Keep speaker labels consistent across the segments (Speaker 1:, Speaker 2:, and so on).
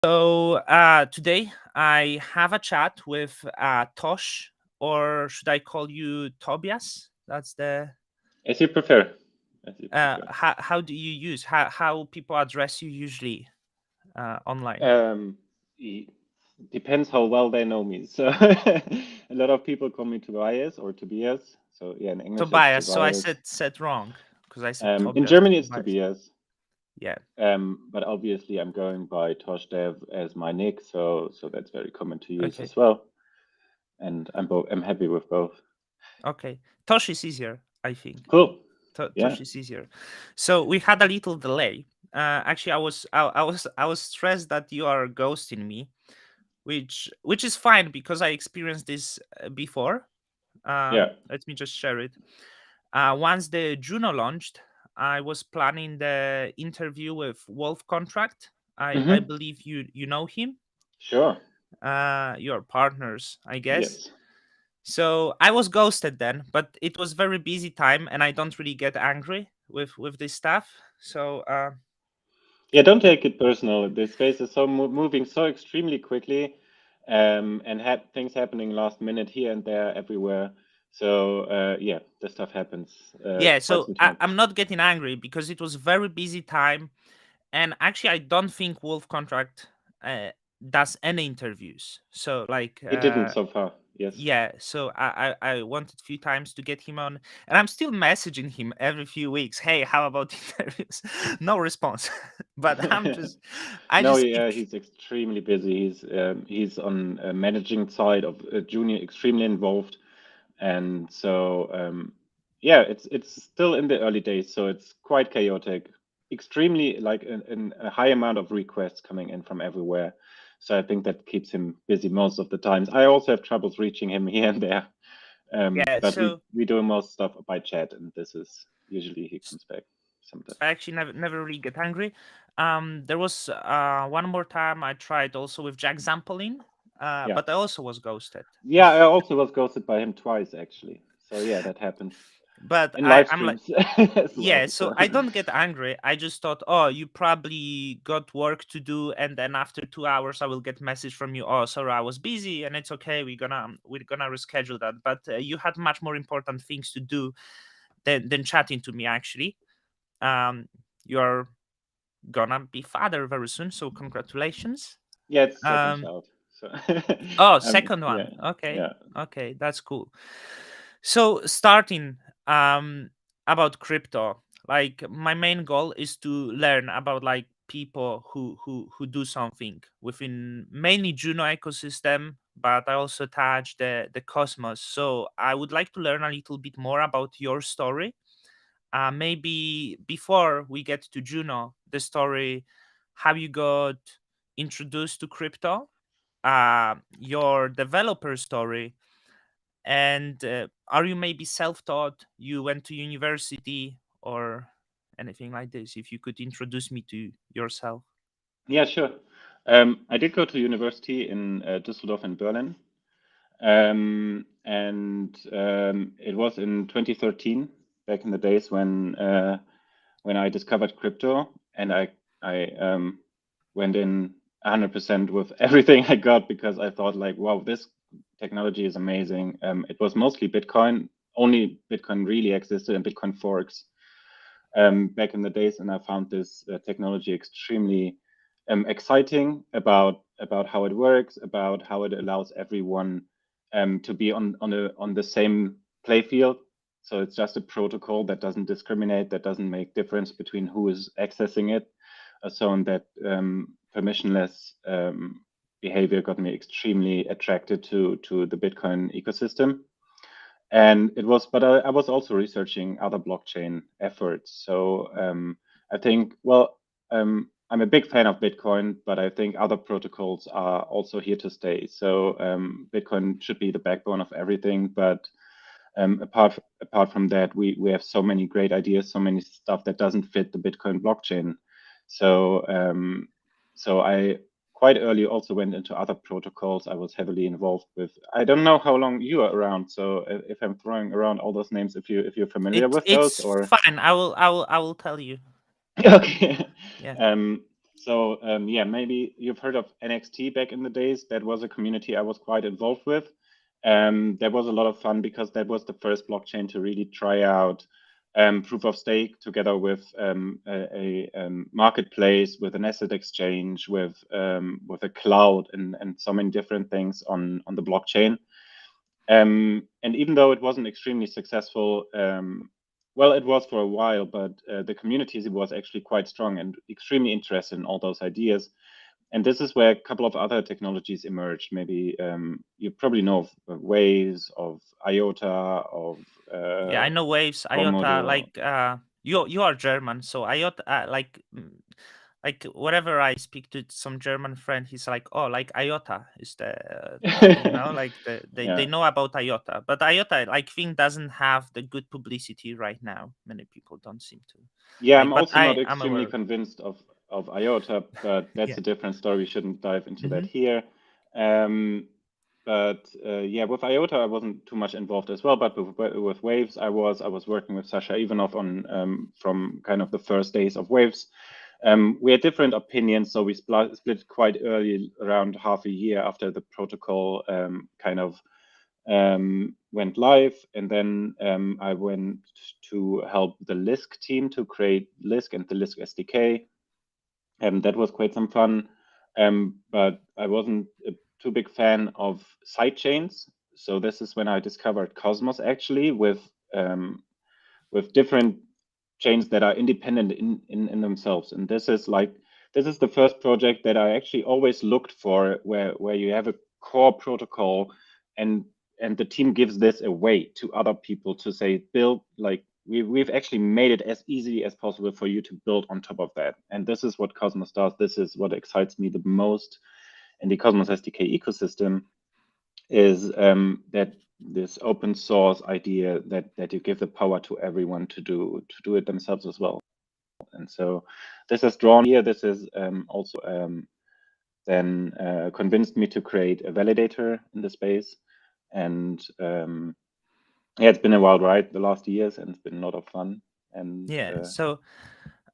Speaker 1: So today I have a chat with Tosh, or should I call you Tobias? That's the
Speaker 2: As you prefer. As you prefer.
Speaker 1: how do you use how people address you usually online?
Speaker 2: Um, e- Depends how well they know me. So a lot of people call me Tobias or Tobias. So yeah, in English it's
Speaker 1: Tobias. So I
Speaker 2: Tobias.
Speaker 1: said wrong because I said
Speaker 2: In
Speaker 1: Tobias.
Speaker 2: Germany it's
Speaker 1: Tobias.
Speaker 2: Tobias.
Speaker 1: Yeah.
Speaker 2: But obviously I'm going by Toschedev as my nick, so that's very common to use
Speaker 1: Okay.
Speaker 2: as well. And I'm happy with both.
Speaker 1: Okay. Tosh is easier, I think.
Speaker 2: Cool. Yeah.
Speaker 1: Tosh is easier. So we had a little delay. Actually, I was stressed that you are ghosting me, which is fine because I experienced this before.
Speaker 2: Yeah.
Speaker 1: Let me just share it. Once the Juno launched, I was planning the interview with Wolf Contract. I
Speaker 2: Mm-hmm.
Speaker 1: believe you know him.
Speaker 2: Sure.
Speaker 1: Your partners, I guess.
Speaker 2: Yes.
Speaker 1: So I was ghosted then, but it was very busy time, and I don't really get angry with this stuff. So
Speaker 2: Yeah, don't take it personal. The space is so moving so extremely quickly, and things happening last minute here and there everywhere. So yeah, this stuff happens
Speaker 1: yeah,
Speaker 2: quite
Speaker 1: so
Speaker 2: sometimes.
Speaker 1: I'm not getting angry because it was very busy time, and actually I don't think Wolf Contract uh, does any interviews. So like
Speaker 2: It didn't so far. Yes.
Speaker 1: yeah, so I wanted a few times to get him on, and I'm still messaging him every few weeks. Hey, how about interviews? No response. But I
Speaker 2: No,
Speaker 1: just keep.
Speaker 2: yeah, he's extremely busy. He's on managing side of Junior, extremely involved, and so yeah, it's still in the early days, so it's quite chaotic. Extremely like a high amount of requests coming in from everywhere. So I think that keeps him busy most of the times. I also have troubles reaching him here and there,
Speaker 1: Yeah,
Speaker 2: but we
Speaker 1: so
Speaker 2: we do most stuff by chat, and this is usually he comes back sometimes.
Speaker 1: I actually never really get angry. There was one more time I tried also with Jack Zampolin,
Speaker 2: Yeah.
Speaker 1: but I also was ghosted.
Speaker 2: Yeah, I also was ghosted by him twice actually. So yeah, that happens
Speaker 1: But
Speaker 2: in live
Speaker 1: I'm like,
Speaker 2: streams as
Speaker 1: yeah,
Speaker 2: well.
Speaker 1: so
Speaker 2: So
Speaker 1: I don't get angry. I just thought, oh, you probably got work to do, and then after 2 hours, I will get message from you. Oh, sorry, I was busy, and it's okay. We're gonna reschedule that. But you had much more important things to do than chatting to me. Actually, um, you're gonna be father very soon, so congratulations.
Speaker 2: yeah, it's second
Speaker 1: Um,
Speaker 2: child. So
Speaker 1: oh, second
Speaker 2: yeah,
Speaker 1: one. Okay,
Speaker 2: yeah.
Speaker 1: okay, that's cool. So starting about crypto, like my main goal is to learn about like people who do something within mainly Juno ecosystem, but I also touch the Cosmos. So I would like to learn a little bit more about your story. Maybe before we get to Juno, the story, how you got introduced to crypto, your developer story, and are you maybe self-taught? You went to university or anything like this? If you could introduce me to yourself.
Speaker 2: Yeah, sure. I did go to university in Düsseldorf and Berlin, and it was in 2013, back in the days when I discovered crypto, and I went in 100% with everything I got because I thought like, wow, this technology is amazing. It was mostly Bitcoin. Only Bitcoin really existed, and Bitcoin forks back in the days, and I found this technology extremely exciting about how it works, about how it allows everyone to be on the same play field. So it's just a protocol that doesn't discriminate, that doesn't make difference between who is accessing it. So and that permissionless behavior got me extremely attracted to the Bitcoin ecosystem. And it was, but I was also researching other blockchain efforts. So I think, well, I'm a big fan of Bitcoin, but I think other protocols are also here to stay. So Bitcoin should be the backbone of everything. But apart from that, we have so many great ideas, so many stuff that doesn't fit the Bitcoin blockchain. So so I quite early also went into other protocols. I was heavily involved with. I don't know how long you are around. So if I'm throwing around all those names, if you're familiar with those,
Speaker 1: It's
Speaker 2: or
Speaker 1: fine. I will tell you.
Speaker 2: okay.
Speaker 1: Yeah.
Speaker 2: Um, So yeah, maybe you've heard of NXT back in the days. That was a community I was quite involved with. That was a lot of fun because that was the first blockchain to really try out proof of stake together with a marketplace, with an asset exchange, with a cloud, and so many different things on the blockchain. And even though it wasn't extremely successful, well, it was for a while, but the community was actually quite strong and extremely interested in all those ideas. And this is where a couple of other technologies emerged. Maybe you probably know of Waves, of IOTA, of
Speaker 1: Yeah, I know Waves, IOTA.
Speaker 2: Komodo.
Speaker 1: Like you are German, so IOTA like whenever I speak to some German friend, he's like, "Oh, like IOTA is like they
Speaker 2: Yeah,
Speaker 1: know about IOTA, but IOTA like thing doesn't have the good publicity right now. Many people don't seem to
Speaker 2: yeah.
Speaker 1: like,
Speaker 2: I'm
Speaker 1: but
Speaker 2: also not
Speaker 1: I'm
Speaker 2: extremely
Speaker 1: aware.
Speaker 2: convinced of IOTA, but that's
Speaker 1: Yeah.
Speaker 2: a different story. We shouldn't dive into that
Speaker 1: Hmm.
Speaker 2: here. Um, but yeah, with IOTA, I wasn't too much involved as well. But with Waves, I was working with Sasha Ivanov on from kind of the first days of Waves. We had different opinions, so we split quite early, around half a year after the protocol kind of went live, and then I went to help the Lisk team to create Lisk and the Lisk SDK. That was quite some fun, but I wasn't a too big fan of sidechains. So this is when I discovered Cosmos actually with different chains that are independent in themselves. And this is the first project that I actually always looked for, where you have a core protocol and the team gives this away to other people to say build, like we've actually made it as easy as possible for you to build on top of that. And this is what Cosmos does. This is what excites me the most in the Cosmos SDK ecosystem, is that this open source idea that you give the power to everyone to do it themselves as well. And so this has drawn here. This is also then convinced me to create a validator in the space. And yeah, it's been a wild ride the last years, and it's been a lot of fun. And
Speaker 1: Yeah. So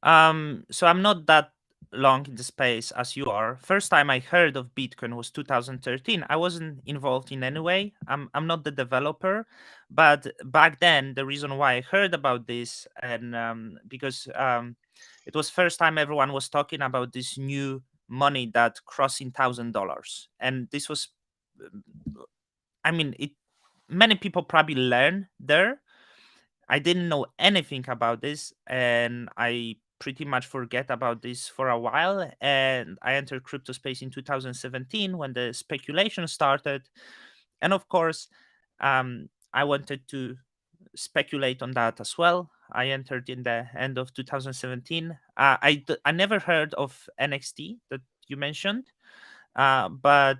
Speaker 1: I'm not that long in the space as you are. First time I heard of Bitcoin was 2013. I wasn't involved in any way. I'm not the developer, but back then the reason why I heard about this and because it was first time everyone was talking about this new money that crossing $1,000, and this was, um, I mean, it. Many people probably learn there. I didn't know anything about this, and I pretty much forget about this for a while. And I entered crypto space in 2017 when the speculation started, and of course, I wanted to speculate on that as well. I entered in the end of 2017. I never heard of NXT that you mentioned, but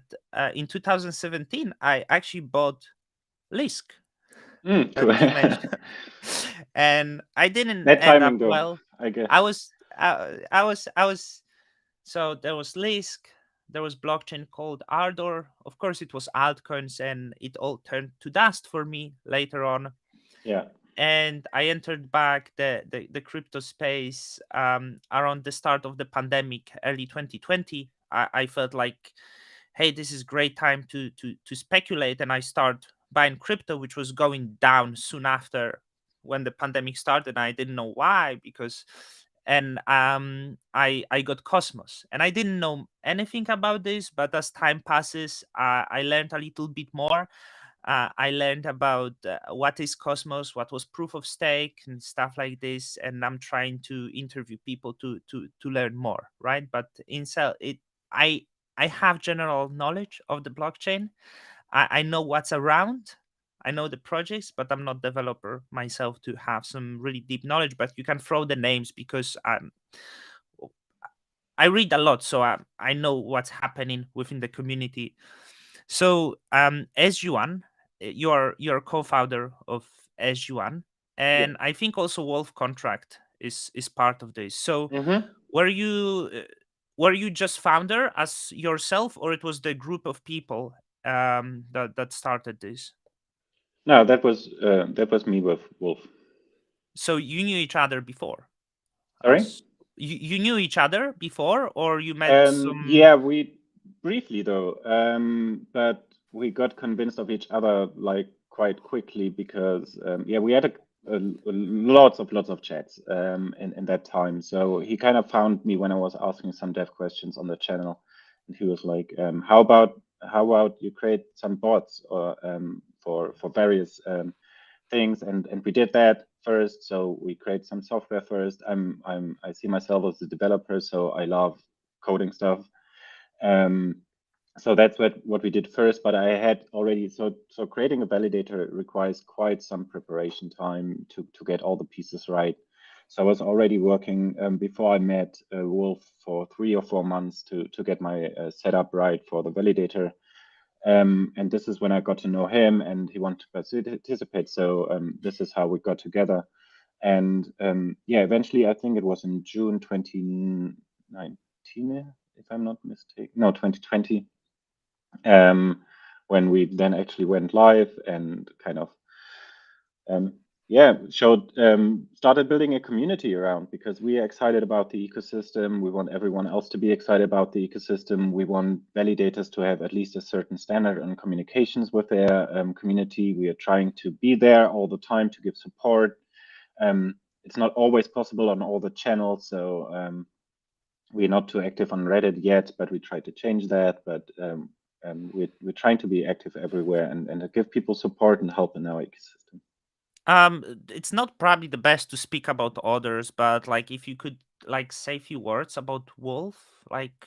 Speaker 1: in 2017 I actually bought Lisk that
Speaker 2: cool.
Speaker 1: you mentioned, and I didn't
Speaker 2: That
Speaker 1: end up
Speaker 2: timing though,
Speaker 1: well.
Speaker 2: I guess.
Speaker 1: I was. So there was Lisk, there was blockchain called Ardor. Of course, it was altcoins, and it all turned to dust for me later on.
Speaker 2: Yeah.
Speaker 1: And I entered back the crypto space around the start of the pandemic, early 2020. I felt like, hey, this is great time to speculate, and I start buying crypto, which was going down soon after when the pandemic started. I didn't know why, because and I got Cosmos, and I didn't know anything about this, but as time passes, I learned a little bit more. I learned about what is Cosmos, what was proof of stake, and stuff like this. And I'm trying to interview people to learn more, right? But I I have general knowledge of the blockchain. I know what's around. I know the projects, but I'm not developer myself to have some really deep knowledge. But you can throw the names because I read a lot, so I know what's happening within the community. So SG-1, you're co-founder of SG-1,
Speaker 2: Yeah.
Speaker 1: and I think also Wolf Contract is part of this. So
Speaker 2: Mm-hmm.
Speaker 1: were you uh, were you just founder as yourself, or it was the group of people that started this?
Speaker 2: No, that was me with Wolf.
Speaker 1: So you knew each other before,
Speaker 2: Sorry?
Speaker 1: as you knew each other before, or you met some?
Speaker 2: Yeah, we briefly though, but we got convinced of each other like quite quickly because yeah, we had lots of chats in that time. So he kind of found me when I was asking some dev questions on the channel, and he was like, how about you create some bots or for various things, and we did that first. So we create some software first. I see myself as a developer, so I love coding stuff. Um, so that's what we did first. But I had already so creating a validator requires quite some preparation time to get all the pieces right. So I was already working before I met Wolf for 3 or 4 months to get my setup right for the validator. And this is when I got to know him, and he wanted to participate. So this is how we got together. And yeah, eventually, I think it was in June 2019, if I'm not mistaken. No, 2020, when we then actually went live and kind of um, yeah, started building a community around, because we are excited about the ecosystem. We want everyone else to be excited about the ecosystem. We want validators to have at least a certain standard on communications with their community. We are trying to be there all the time to give support. It's not always possible on all the channels, so we're not too active on Reddit yet, but we try to change that. But we're trying to be active everywhere and give people support and help in our ecosystem.
Speaker 1: It's not probably the best to speak about others, but like if you could like say a few words about Wolf, like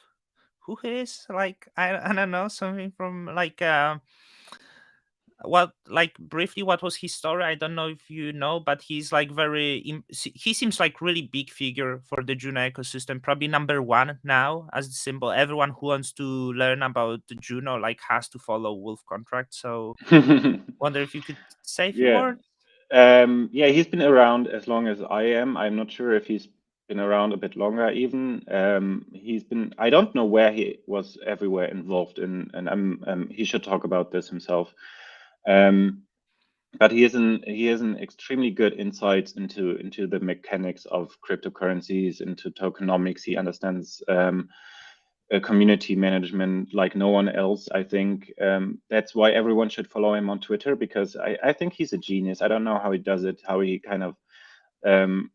Speaker 1: who he is, like I don't know, something from like what, like briefly, what was his story? I don't know if you know, but he's like he seems like really big figure for the Juno ecosystem, probably number one now as the symbol. Everyone who wants to learn about the Juno like has to follow Wolf contract. So wonder if you could say a few
Speaker 2: Yeah.
Speaker 1: words.
Speaker 2: Yeah, he's been around as long as I am. I'm not sure if he's been around a bit longer even. I don't know where he was everywhere involved in, and he should talk about this himself. Um, but he has an extremely good insights into the mechanics of cryptocurrencies, into tokenomics. He understands community management like no one else. I think that's why everyone should follow him on Twitter, because I think he's a genius. I don't know how he does it, how he kind of um,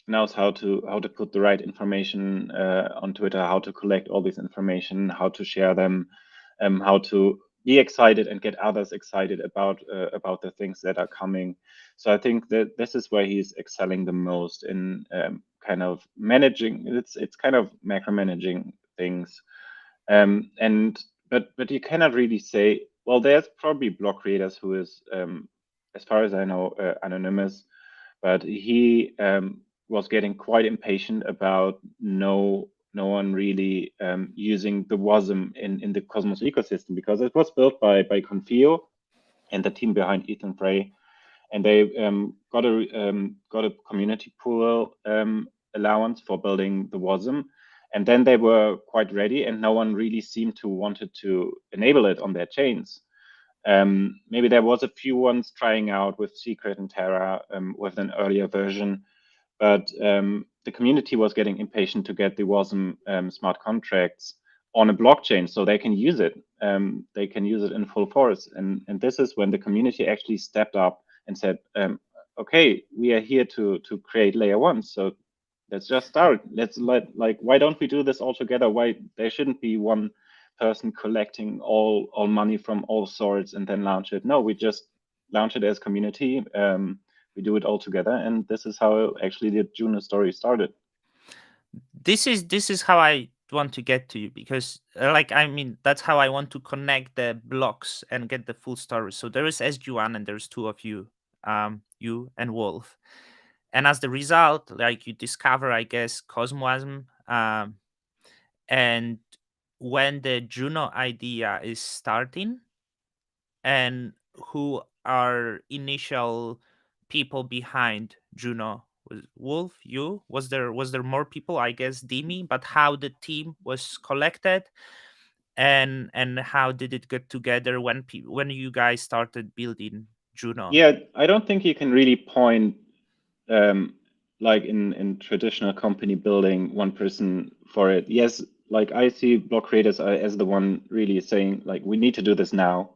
Speaker 2: knows how to put the right information on Twitter, how to collect all this information, how to share them, how to be excited and get others excited about the things that are coming. So I think that this is where he's excelling the most in kind of managing. It's kind of macro managing things, and but you cannot really say. Well, there's probably block creators who is, as far as I know, anonymous, but he was getting quite impatient about no one really using the WASM in the Cosmos ecosystem, because it was built by Confio and the team behind Ethan Frey, and they got a community pool allowance for building the WASM, and then they were quite ready, and no one really seemed to wanted to enable it on their chains. Maybe there was a few ones trying out with Secret and Terra with an earlier version, but the community was getting impatient to get the WASM smart contracts on a blockchain so they can use it. They can use it in full force, and this is when the community actually stepped up and said, "Okay, we are here to create layer one, so let's just start. Let's like why don't we do this all together? Why there shouldn't be one person collecting all money from all sorts and then launch it? No, we just launch it as community. We do it all together, and this is how actually the Juno story started."
Speaker 1: This is how I want to get to you, because like I mean that's how I want to connect the blocks and get the full story. So there is SG-1 and there's two of you, you and Wolf, and as the result, like you discover, I guess, Cosmosm, and when the Juno idea is starting, and who are initial people behind Juno? Was Wolf, you? Was there more people? I guess Dimi, but how the team was collected, and how did it get together when when you guys started building Juno?
Speaker 2: Yeah, I don't think you can really point um, like in traditional company building, one person for it. Yes, like I see block creators as the one really saying like we need to do this now.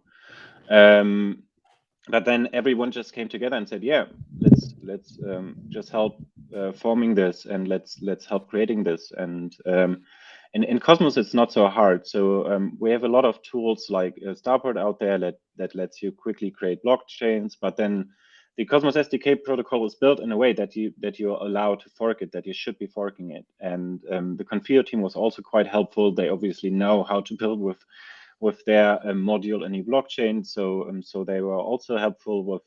Speaker 2: But then everyone just came together and said, yeah, let's just help forming this, and let's help creating this. And in Cosmos, it's not so hard. So we have a lot of tools like Starboard out there that lets you quickly create blockchains. But then the Cosmos SDK protocol is built in a way that you're allowed to fork it, that you should be forking it. And the Confio team was also quite helpful. They obviously know how to build with their module in the blockchain. So they were also helpful with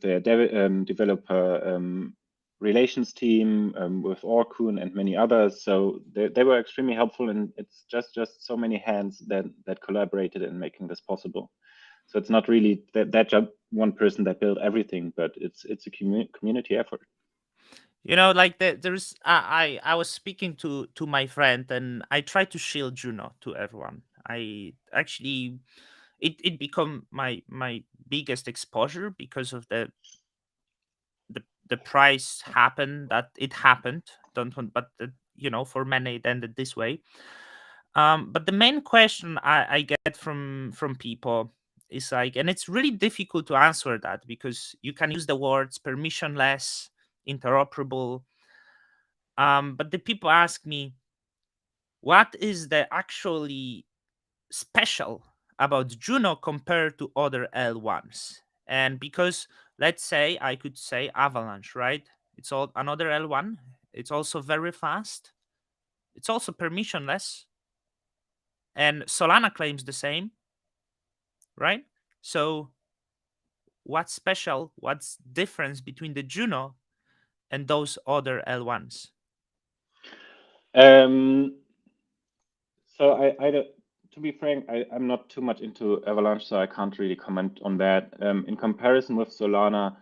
Speaker 2: their developer relations team, with Orkun and many others. So they were extremely helpful, and it's just so many hands that collaborated in making this possible. So it's not really that just one person that built everything, but it's a community effort.
Speaker 1: Like there's I was speaking to my friend, and I tried to shield Juno to everyone. I actually it become my biggest exposure because of the price happened that it happened. Don't want, but for many it ended this way. But the main question I get from people is like, and it's really difficult to answer that because you can use the words permissionless, interoperable. But the people ask me, what is the actually special about Juno compared to other L1s? And because let's say I could say Avalanche, right? It's all another L1. It's also very fast. It's also permissionless, and Solana claims the same, right? So what's special? What's difference between the Juno and those other L1s?
Speaker 2: Um, so I don't, to be frank, I'm not too much into Avalanche, so I can't really comment on that. In comparison with Solana,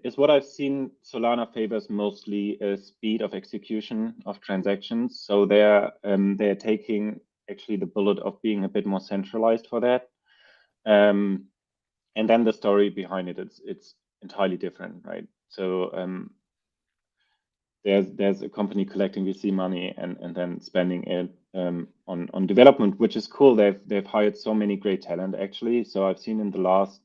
Speaker 2: is what I've seen, Solana favors mostly a speed of execution of transactions. So they're taking actually the bullet of being a bit more centralized for that. And then the story behind it, it's entirely different, right? So there's a company collecting VC money and then spending it on development, which is cool. They've hired so many great talent actually. So I've seen in the last,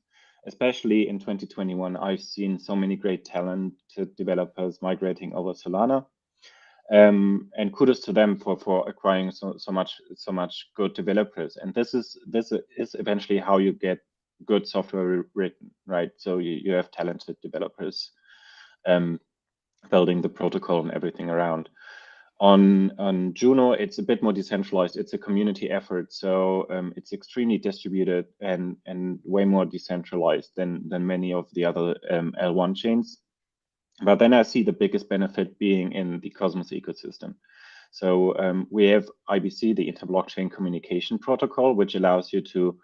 Speaker 2: especially in 2021, I've seen so many great talented developers migrating over Solana. And kudos to them for acquiring so much good developers. And this is eventually how you get good software written, right? So you have talented developers building the protocol and everything around. On Juno, it's a bit more decentralized. It's a community effort, so it's extremely distributed and way more decentralized than many of the other L1 chains. But then I see the biggest benefit being in the Cosmos ecosystem. So we have IBC, the Inter-Blockchain Communication Protocol, which allows you to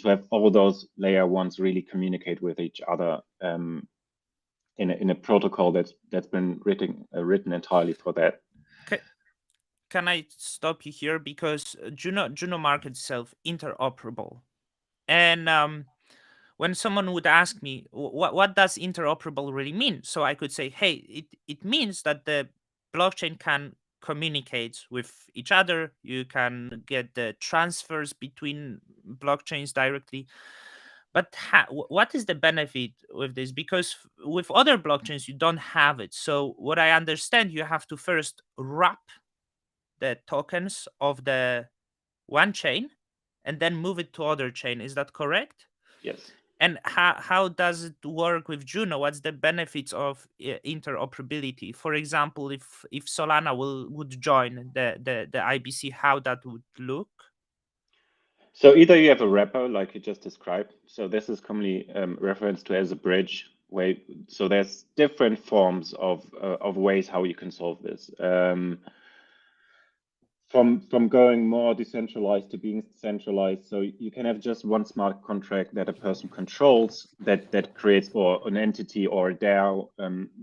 Speaker 2: have all those layer ones really communicate with each other in a protocol that's been written entirely for that.
Speaker 1: Can I stop you here because Juno markets itself interoperable, and when someone would ask me what does interoperable really mean, so I could say, hey, it means that the blockchain can communicate with each other. You can get the transfers between blockchains directly. But what is the benefit with this? Because with other blockchains you don't have it. So what I understand, you have to first wrap the tokens of the one chain and then move it to other chain. Is that correct?
Speaker 2: Yes.
Speaker 1: And how does it work with Juno? What's the benefits of interoperability? For example, if Solana would join the IBC, how that would look?
Speaker 2: So either you have a wrapper like you just described. So this is commonly referenced to as a bridge way. So there's different forms of ways how you can solve this. From going more decentralized to being centralized. So you can have just one smart contract that a person controls that creates, or an entity or a DAO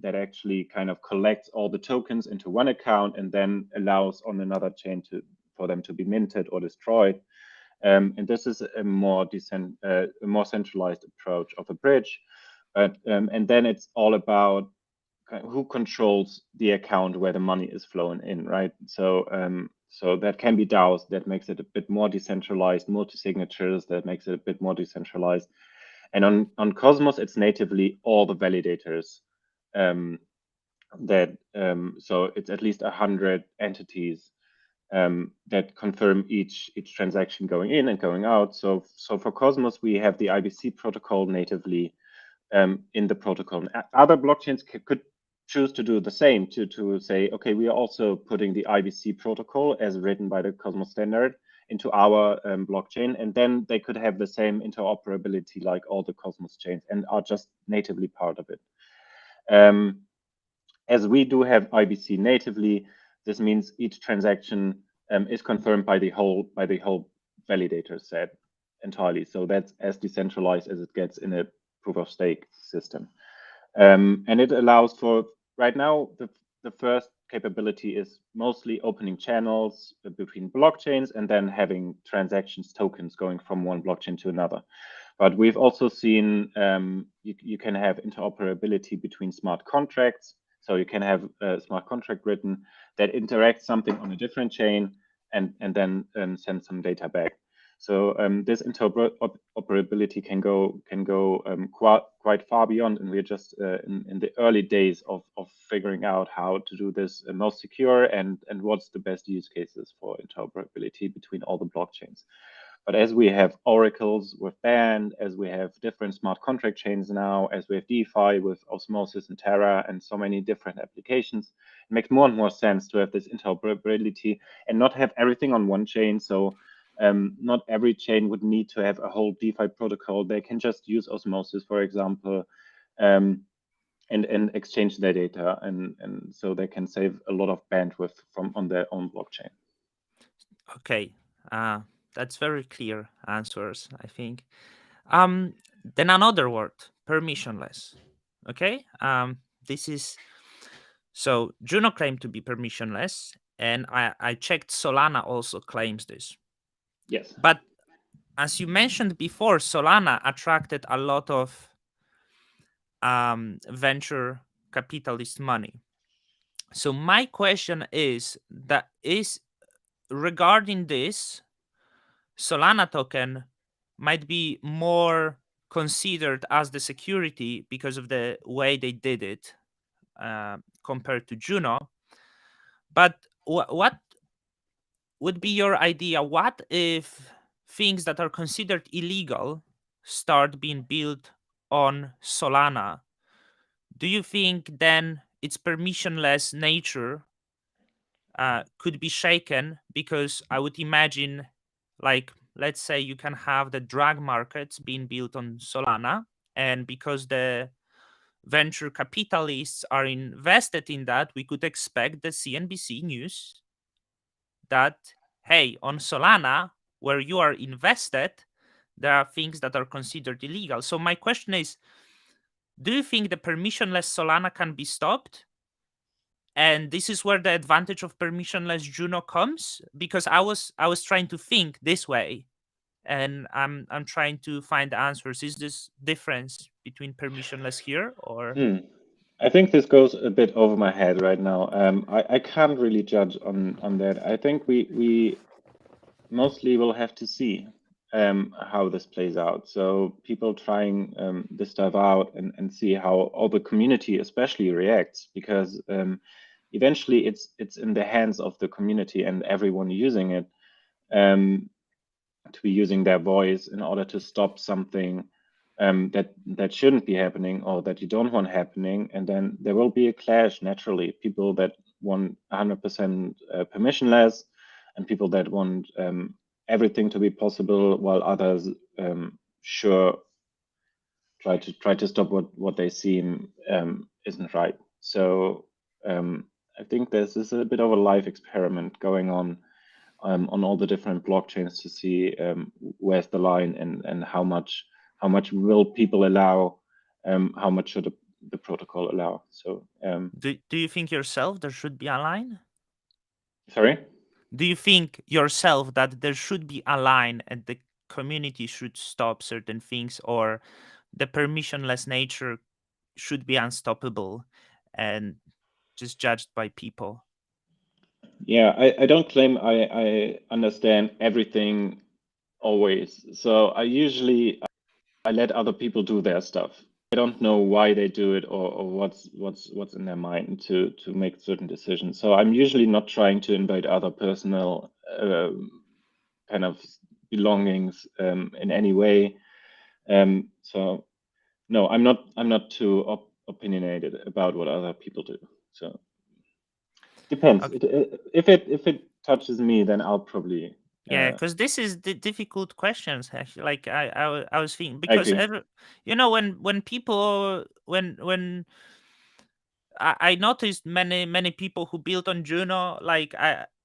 Speaker 2: that actually kind of collects all the tokens into one account and then allows on another chain for them to be minted or destroyed. And this is a more centralized approach of a bridge. But and then it's all about who controls the account where the money is flowing in, right? So that can be DAOs. That makes it a bit more decentralized, multi-signatures. That makes it a bit more decentralized. And on Cosmos, it's natively all the validators. So it's at least 100 entities that confirm each transaction going in and going out. So for Cosmos, we have the IBC protocol natively in the protocol. Other blockchains could choose to do the same, to say, okay, we are also putting the IBC protocol as written by the Cosmos standard into our blockchain, and then they could have the same interoperability like all the Cosmos chains and are just natively part of it. As we do have IBC natively, this means each transaction is confirmed by the whole validator set entirely. So that's as decentralized as it gets in a proof of stake system. And it allows for, right now, the first capability is mostly opening channels between blockchains and then having transactions tokens going from one blockchain to another. But we've also seen you can have interoperability between smart contracts. So you can have a smart contract written that interacts something on a different chain and then send some data back. So this interoperability can go quite far beyond, and we're just in the early days of figuring out how to do this most secure and what's the best use cases for interoperability between all the blockchains. But as we have oracles with Band, as we have different smart contract chains now, as we have DeFi with Osmosis and Terra and so many different applications, it makes more and more sense to have this interoperability and not have everything on one chain. So not every chain would need to have a whole DeFi protocol. They can just use Osmosis, for example, and exchange their data, and so they can save a lot of bandwidth from on their own blockchain.
Speaker 1: Okay, that's very clear answers, I think. Then another word, permissionless. Okay, this is so Juno claimed to be permissionless, and I checked Solana also claims this.
Speaker 2: Yes.
Speaker 1: But as you mentioned before, Solana attracted a lot of venture capitalist money. So my question is regarding this, Solana token might be more considered as the security because of the way they did it compared to Juno. But what would be your idea? What if things that are considered illegal start being built on Solana? Do you think then its permissionless nature could be shaken? Because I would imagine, like, let's say you can have the drug markets being built on Solana, and because the venture capitalists are invested in that, we could expect the CNBC news that, hey, on Solana, where you are invested, there are things that are considered illegal. So my question is, do you think the permissionless Solana can be stopped? And this is where the advantage of permissionless Juno comes, because I was trying to think this way, and I'm trying to find answers. Is this difference between permissionless here or?
Speaker 2: I think this goes a bit over my head right now. I can't really judge on that. I think we mostly will have to see how this plays out. So people trying this stuff out and see how all the community especially reacts, because eventually it's in the hands of the community and everyone using it to be using their voice in order to stop something that shouldn't be happening or that you don't want happening. And then there will be a clash naturally. People that want 100% permissionless and people that want everything to be possible, while others sure try to stop what they seem isn't right. So I think this is a bit of a life experiment going on all the different blockchains to see where's the line and how much will people allow, how much should the protocol allow. So
Speaker 1: Do you think yourself there should be a line?
Speaker 2: sorry.
Speaker 1: Do you think yourself that there should be a line and the community should stop certain things, or the permissionless nature should be unstoppable and just judged by people.
Speaker 2: Yeah, I don't claim I understand everything always. So I let other people do their stuff. I don't know why they do it or what's in their mind to make certain decisions. So I'm usually not trying to invade other personal kind of belongings in any way. So no, I'm not too opinionated about what other people do. So depends.
Speaker 1: Okay.
Speaker 2: If it touches me, then I'll probably
Speaker 1: Yeah, because this is the difficult questions actually. Like I was thinking
Speaker 2: I
Speaker 1: because
Speaker 2: agree.
Speaker 1: when people when I noticed many people who built on Juno, like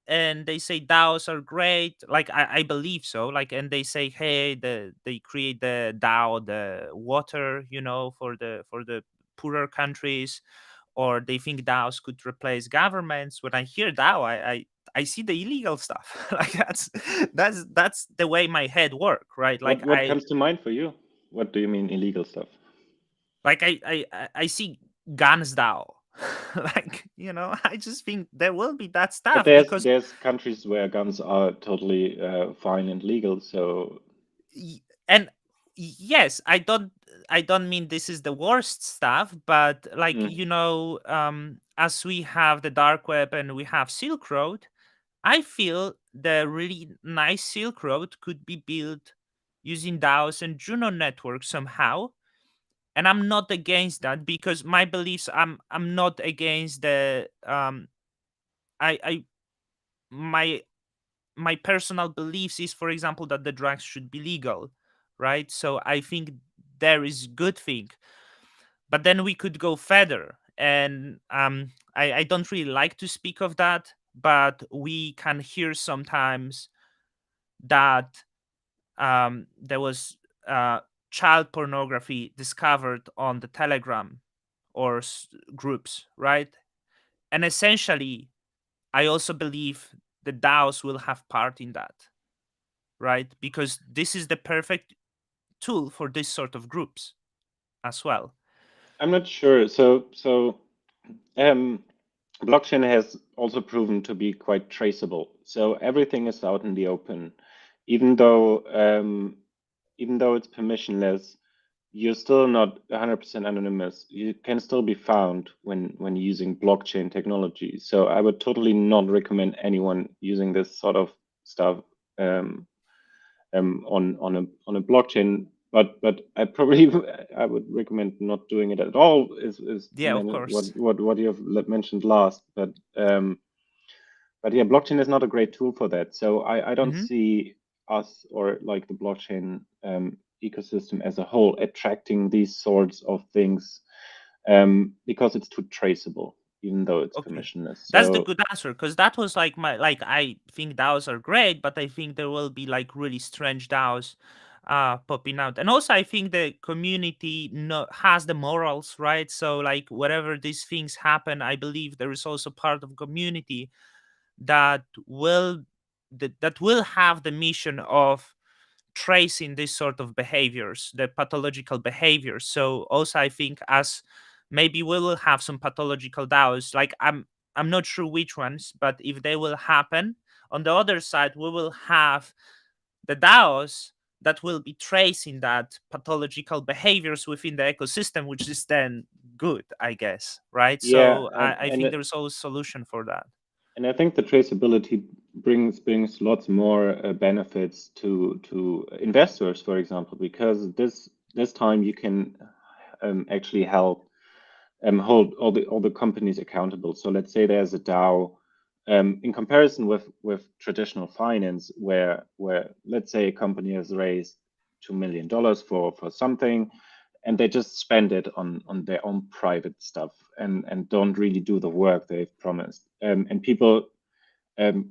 Speaker 1: and they say DAOs are great. Like I believe so. Like and they say, hey, they create the DAO, the water, for the poorer countries, or they think DAOs could replace governments. When I hear DAO, I see the illegal stuff. Like that's the way my head work, right?
Speaker 2: What comes to mind for you? What do you mean illegal stuff?
Speaker 1: I see guns DAO. Like I just think there will be that
Speaker 2: But
Speaker 1: stuff because
Speaker 2: there's countries where guns are totally fine and legal. So
Speaker 1: and yes, I don't mean this is the worst stuff, but like
Speaker 2: mm,
Speaker 1: as we have the dark web and we have Silk Road, I feel the really nice Silk Road could be built using DAOs and Juno Network somehow. And I'm not against that because my beliefs, I'm not against the I my my personal beliefs is, for example, that the drugs should be legal, right? So I think there is good thing, but then we could go further, and I don't really like to speak of that, but we can hear sometimes that there was child pornography discovered on the Telegram or groups, right? And essentially, I also believe the DAOs will have part in that, right? Because this is the perfect tool for this sort of groups as well.
Speaker 2: I'm not sure. Um, blockchain has also proven to be quite traceable. So everything is out in the open, even though it's permissionless. You're still not 100% anonymous. You can still be found when using blockchain technology. So I would totally not recommend anyone using this sort of stuff um, on a blockchain. But I probably I would recommend not doing it at all. Is
Speaker 1: Yeah, of course.
Speaker 2: what you have mentioned last. But yeah, blockchain is not a great tool for that. So I don't
Speaker 1: Hmm.
Speaker 2: see us or like the blockchain ecosystem as a whole attracting these sorts of things because it's too traceable, even though it's
Speaker 1: Okay,
Speaker 2: permissionless.
Speaker 1: that's the
Speaker 2: So
Speaker 1: good answer because that was like I think DAOs are great, but I think there will be like really strange DAOs popping out, and also I think the community has the morals, right? So like wherever these things happen, I believe there is also part of community that that will have the mission of tracing this sort of behaviors, the pathological behaviors. So also I think as maybe we will have some pathological DAOs, like I'm not sure which ones, but if they will happen, on the other side we will have the DAOs that will be tracing that pathological behaviors within the ecosystem, which is then good, I guess, right?
Speaker 2: yeah,
Speaker 1: So I think there's always solution for that.
Speaker 2: and I think the traceability brings lots more benefits to investors, for example, because this time you can actually help hold all the companies accountable. So let's say there's a DAO in comparison with traditional finance, where let's say a company has raised $2 million for something, and they just spend it on their own private stuff and don't really do the work they've promised. And people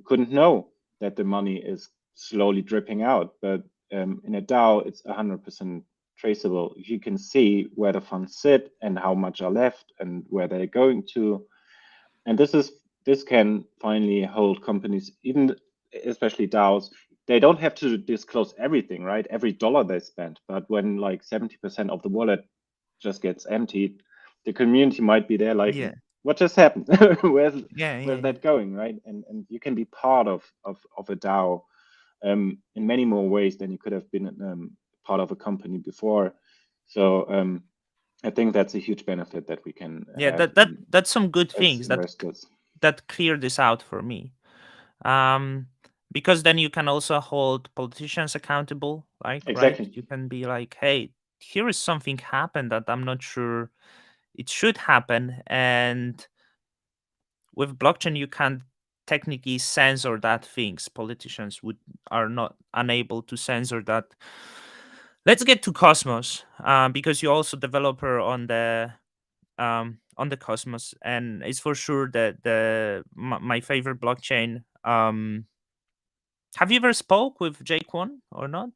Speaker 2: couldn't know that the money is slowly dripping out. But in a DAO, it's 100% traceable. You can see where the funds sit and how much are left and where they're going to. And this can finally hold companies, even especially DAOs, they don't have to disclose everything, right? Every dollar they spent, but when like 70% of the wallet just gets emptied, the community might be there like,
Speaker 1: Yeah,
Speaker 2: what just happened? where's
Speaker 1: yeah,
Speaker 2: where's
Speaker 1: yeah,
Speaker 2: that going, right? And you can be part of a DAO in many more ways than you could have been part of a company before. So I think that's a huge benefit that we can
Speaker 1: yeah.
Speaker 2: have
Speaker 1: That's some good
Speaker 2: as
Speaker 1: things
Speaker 2: investors.
Speaker 1: that clear this out for me. Um, because then you can also hold politicians accountable, like, right?
Speaker 2: Exactly.
Speaker 1: You can be like, hey, here is something happened that I'm not sure it should happen, and with blockchain you can technically censor that things politicians would are not unable to censor that. Let's get to Cosmos, because you're also developer on the Cosmos, and it's for sure that my favorite blockchain. Have you ever spoke with Jake One or not?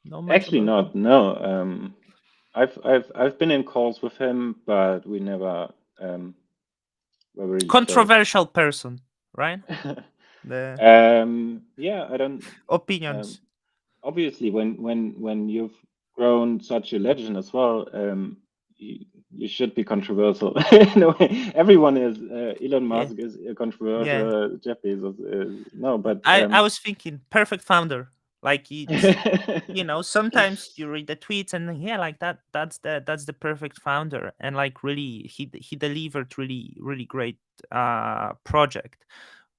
Speaker 1: Know much
Speaker 2: Actually,
Speaker 1: about him?
Speaker 2: not. No. I've been in calls with him, but we never were really close.
Speaker 1: Controversial person, right? The
Speaker 2: Yeah, I don't. Um,
Speaker 1: opinions.
Speaker 2: obviously, when you've grown such a legend as well, you should be controversial. In a way, everyone is. Elon
Speaker 1: Yeah,
Speaker 2: Musk is
Speaker 1: yeah.
Speaker 2: controversial. Jeff Bezos is no, but
Speaker 1: I was thinking perfect founder. Like it's, sometimes you read the tweets and yeah, like that's the perfect founder, and like really he delivered really great project.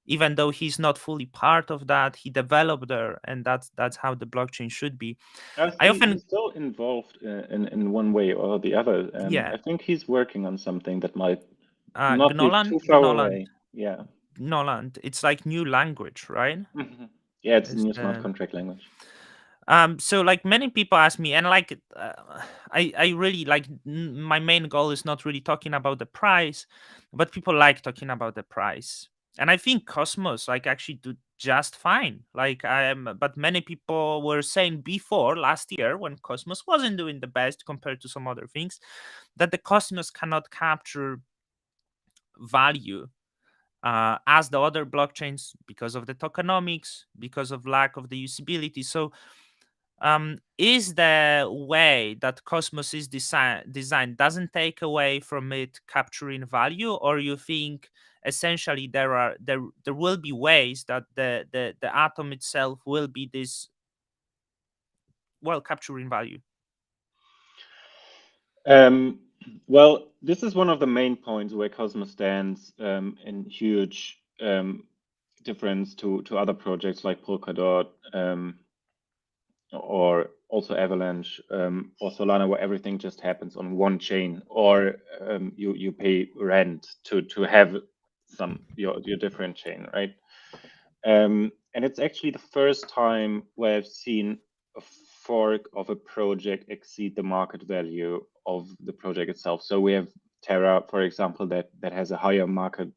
Speaker 1: Even though he's not fully part of that, he developed there, and that's how the blockchain should be. I often
Speaker 2: he's still involved in one way or the other.
Speaker 1: yeah,
Speaker 2: I think he's working on something that might not be
Speaker 1: Gnoland
Speaker 2: too far
Speaker 1: Gnoland
Speaker 2: away. Yeah.
Speaker 1: Gnoland. It's like new language, right?
Speaker 2: Mhm. Yeah, it's a
Speaker 1: Is
Speaker 2: new smart
Speaker 1: the
Speaker 2: contract language.
Speaker 1: So like many people ask me, and like I really like my main goal is not really talking about the price, but people like talking about the price, and I think Cosmos like actually do just fine. Like I am, but many people were saying before last year when Cosmos wasn't doing the best compared to some other things, that the Cosmos cannot capture value as the other blockchains because of the tokenomics, because of lack of the usability. So is the way that Cosmos is designed doesn't take away from it capturing value, or you think essentially there will be ways that the atom itself will be this well capturing value?
Speaker 2: Um, well, this is one of the main points where Cosmos stands in huge difference to other projects like Polkadot or also Avalanche or Solana, where everything just happens on one chain, or you pay rent to have your different chain, right? And it's actually the first time where I've seen a fork of a project exceed the market value of the project itself. So we have Terra, for example, that has a higher market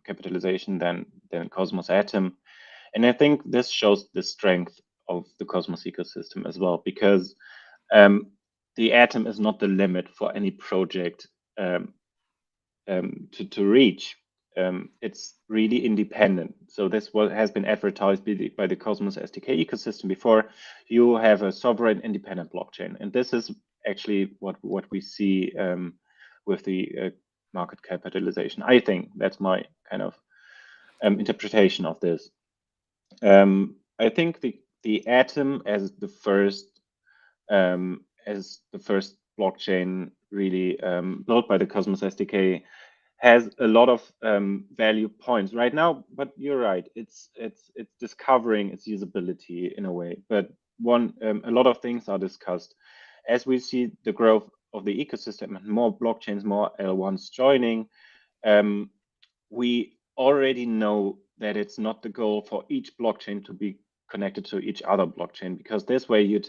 Speaker 2: capitalization than Cosmos Atom, and I think this shows the strength of the Cosmos ecosystem as well, because the Atom is not the limit for any project to reach. It's really independent. So this has been advertised by the Cosmos SDK ecosystem before. You have a sovereign independent blockchain, and this is actually what we see with the market capitalization. I think that's my kind of interpretation of this. I think the Atom as the first blockchain really built by the Cosmos SDK has a lot of value points right now. But you're right, it's discovering its usability in a way. But a lot of things are discussed as we see the growth of the ecosystem and more blockchains, more L1s joining. Um, we already know that it's not the goal for each blockchain to be connected to each other blockchain, because this way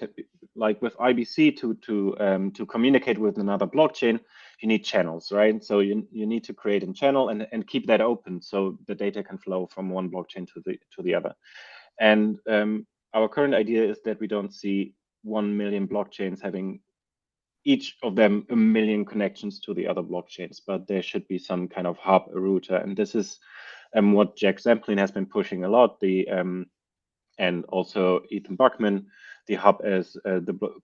Speaker 2: like with IBC to communicate with another blockchain, you need channels, right? So you need to create a channel and keep that open so the data can flow from one blockchain to the other. And our current idea is that we don't see 1 million blockchains having each of them a million connections to the other blockchains, but there should be some kind of hub, a router. And this is what Jack Zemplin has been pushing a lot, the and also Ethan Buckman, the hub as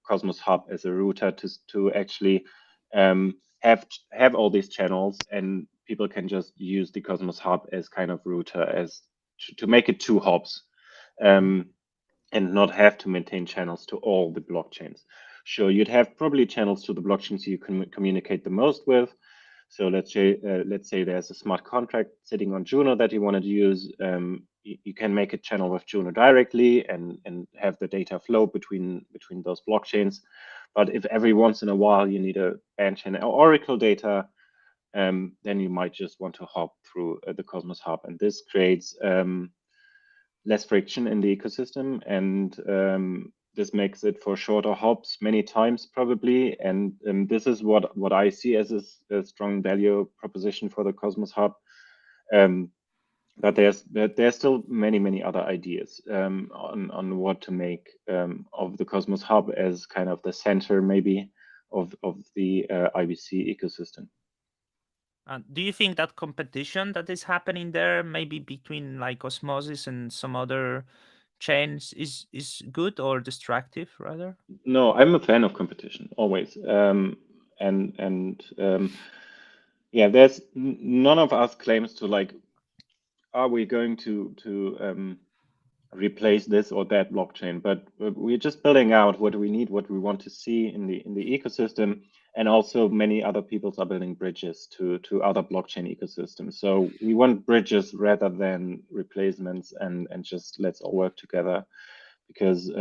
Speaker 2: Cosmos hub as a router to actually um, have all these channels, and people can just use the Cosmos hub as kind of router as to make it two hubs.
Speaker 1: Mhm.
Speaker 2: And not have to maintain channels to all the blockchains. Sure, you'd have probably channels to the blockchains you can communicate the most with. So let's say there's a smart contract sitting on Juno that you want to use. You can make a channel with Juno directly and have the data flow between those blockchains. But if every once in a while you need a chain or Oracle data, then you might just want to hop through the Cosmos Hub, and this creates less friction in the ecosystem, and this makes it for shorter hops many times probably. And this is what I see as a strong value proposition for the Cosmos Hub. Um, but there's still many other ideas on what to make of the Cosmos Hub as kind of the center maybe of the IBC ecosystem.
Speaker 1: Do you think that competition that is happening there, maybe between like Osmosis and some other chains, is good or destructive rather?
Speaker 2: No, I'm a fan of competition always. And yeah, there's none of us claims to like, are we going to replace this or that blockchain? But we're just building out what we need, what we want to see in the ecosystem, and also many other peoples are building bridges to other blockchain ecosystems. So we want bridges rather than replacements, and just let's all work together, because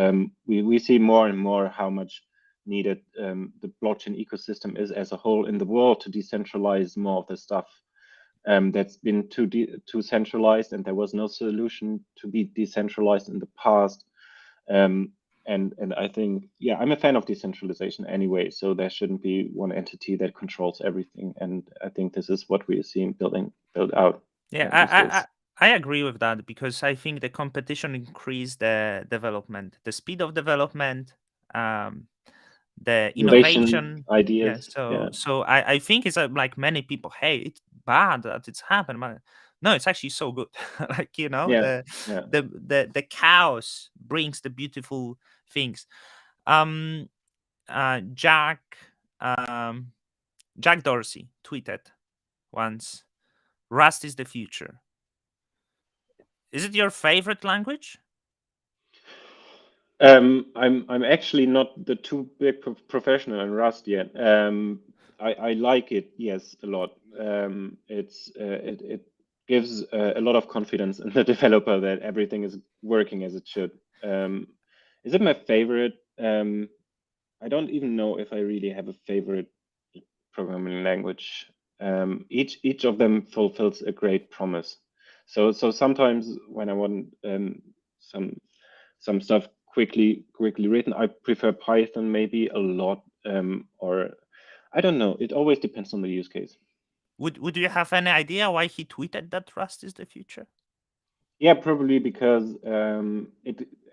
Speaker 2: we see more and more how much needed the blockchain ecosystem is as a whole in the world to decentralize more of the stuff that's been too centralized, and there was no solution to be decentralized in the past. And I think, yeah, I'm a fan of decentralization anyway, so there shouldn't be one entity that controls everything. And I think this is what we are seeing built out
Speaker 1: Yeah,
Speaker 2: these days.
Speaker 1: I agree with that because I think the competition increased the development, the speed of development, um, the
Speaker 2: Innovation
Speaker 1: innovation. Yeah,
Speaker 2: ideas,
Speaker 1: so
Speaker 2: yeah,
Speaker 1: I think it's like many people, hey, it's bad that it's happened, but no, it's actually so good. Like
Speaker 2: yeah, yeah.
Speaker 1: the chaos brings the beautiful things. Um, Jack um Jack Dorsey tweeted once, "Rust is the future." Is it your favorite language?
Speaker 2: I'm actually not the too big professional in Rust yet. I like it, yes, a lot. It gives a lot of confidence in the developer that everything is working as it should. Is it my favorite? I don't even know if I really have a favorite programming language. Each of them fulfills a great promise. So sometimes when I want some some stuff quickly written, I prefer Python maybe a lot, or I don't know. It always depends on the use case.
Speaker 1: Would you have any idea why he tweeted that Rust is the future?
Speaker 2: Yeah, probably because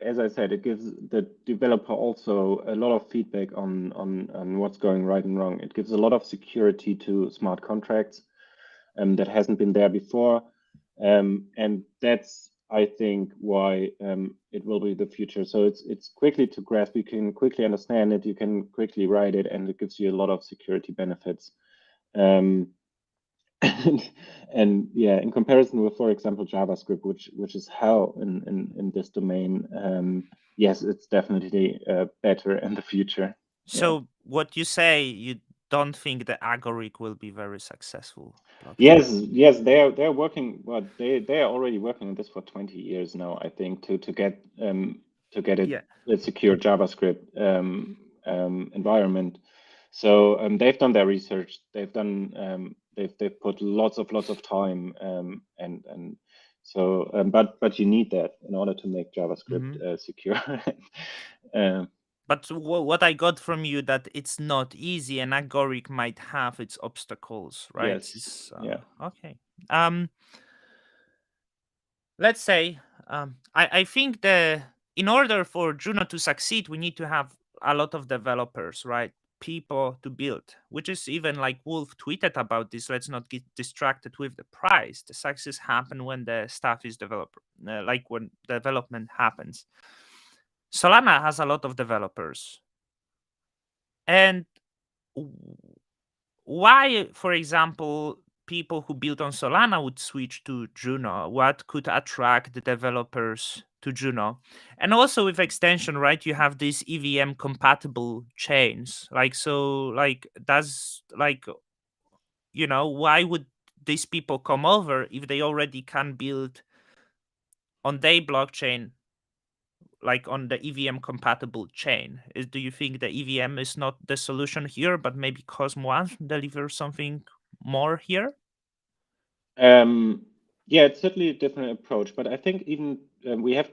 Speaker 2: as I said, it gives the developer also a lot of feedback on what's going right and wrong. It gives a lot of security to smart contracts that hasn't been there before. And that's, I think, why it will be the future. So it's quickly to grasp. You can quickly understand it. You can quickly write it, and it gives you a lot of security benefits. Um, and yeah, in comparison with, for example, JavaScript, which is hell in this domain, yes, it's definitely better in the future. Yeah.
Speaker 1: So what you say, you don't think the Agoric will be very successful blockchain?
Speaker 2: Yes, they're working. Well, they are already working on this for 20 years now, I think, to get it
Speaker 1: Yeah.
Speaker 2: a secure JavaScript environment. So they've done their research. They've put lots of time and so but you need that in order to make
Speaker 1: Hmm.
Speaker 2: JavaScript secure. Um,
Speaker 1: But what I got from you that it's not easy, and Agoric might have its obstacles, right?
Speaker 2: yes,
Speaker 1: It's
Speaker 2: yeah.
Speaker 1: okay. Um, let's say I think the in order for Juno to succeed, we need to have a lot of developers, right? people to build, which is even like Wolf tweeted about this. Let's not get distracted with the price. The success happen when the stuff is developed, like when development happens. Solana has a lot of developers, and why, for example, people who build on Solana would switch to Juno? What could attract the developers to Juno? And also with extension, right? You have these EVM compatible chains. Like, so, like, does, like, why would these people come over if they already can build on their blockchain, like on the EVM compatible chain? Do you think the EVM is not the solution here, but maybe Cosmo One delivers something more here?
Speaker 2: Yeah, it's certainly a different approach, but I think even we have.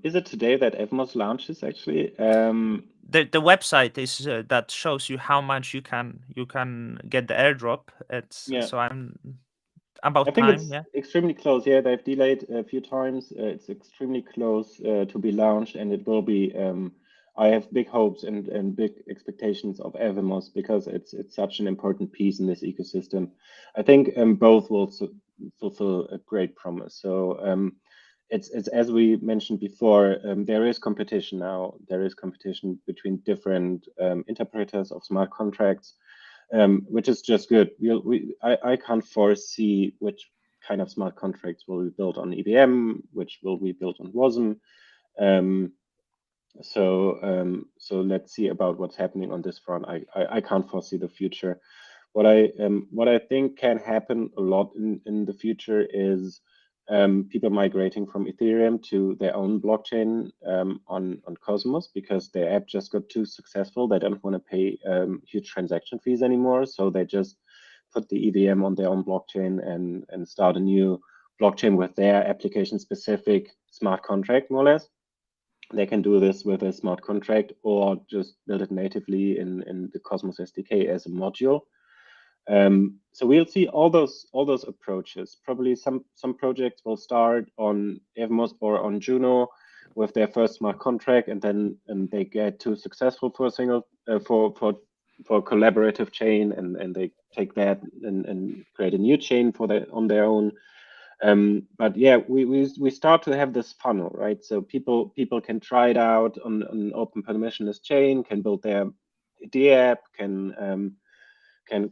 Speaker 2: Is it today that Evmos launches actually?
Speaker 1: The website is that shows you how much you can get the airdrop. It's
Speaker 2: Yeah,
Speaker 1: so I'm
Speaker 2: I
Speaker 1: about
Speaker 2: think
Speaker 1: time.
Speaker 2: it's
Speaker 1: Yeah.
Speaker 2: extremely close. Yeah, they've delayed a few times. It's extremely close to be launched, and it will be. I have big hopes and big expectations of Evmos because it's such an important piece in this ecosystem. I think both will fulfill a great promise. So it's as we mentioned before, there is competition now. There is competition between different interpreters of smart contracts, which is just good. I can't foresee which kind of smart contracts will be built on EVM, which will be built on WASM. Um, so let's see about what's happening on this front. I can't foresee the future. What I think can happen a lot in the future is people migrating from Ethereum to their own blockchain on Cosmos because their app just got too successful. They don't want to pay huge transaction fees anymore, so they just put the EVM on their own blockchain and start a new blockchain with their application specific smart contract, more or less. They can do this with a smart contract or just build it natively in the Cosmos SDK as a module. So we'll see all those approaches. Probably some projects will start on Evmos or on Juno with their first smart contract, and then they get too successful for a single for collaborative chain, and they take that and create a new chain for on their own. But yeah, we start to have this funnel, right? So people can try it out on an open permissionless chain, can build their D app, can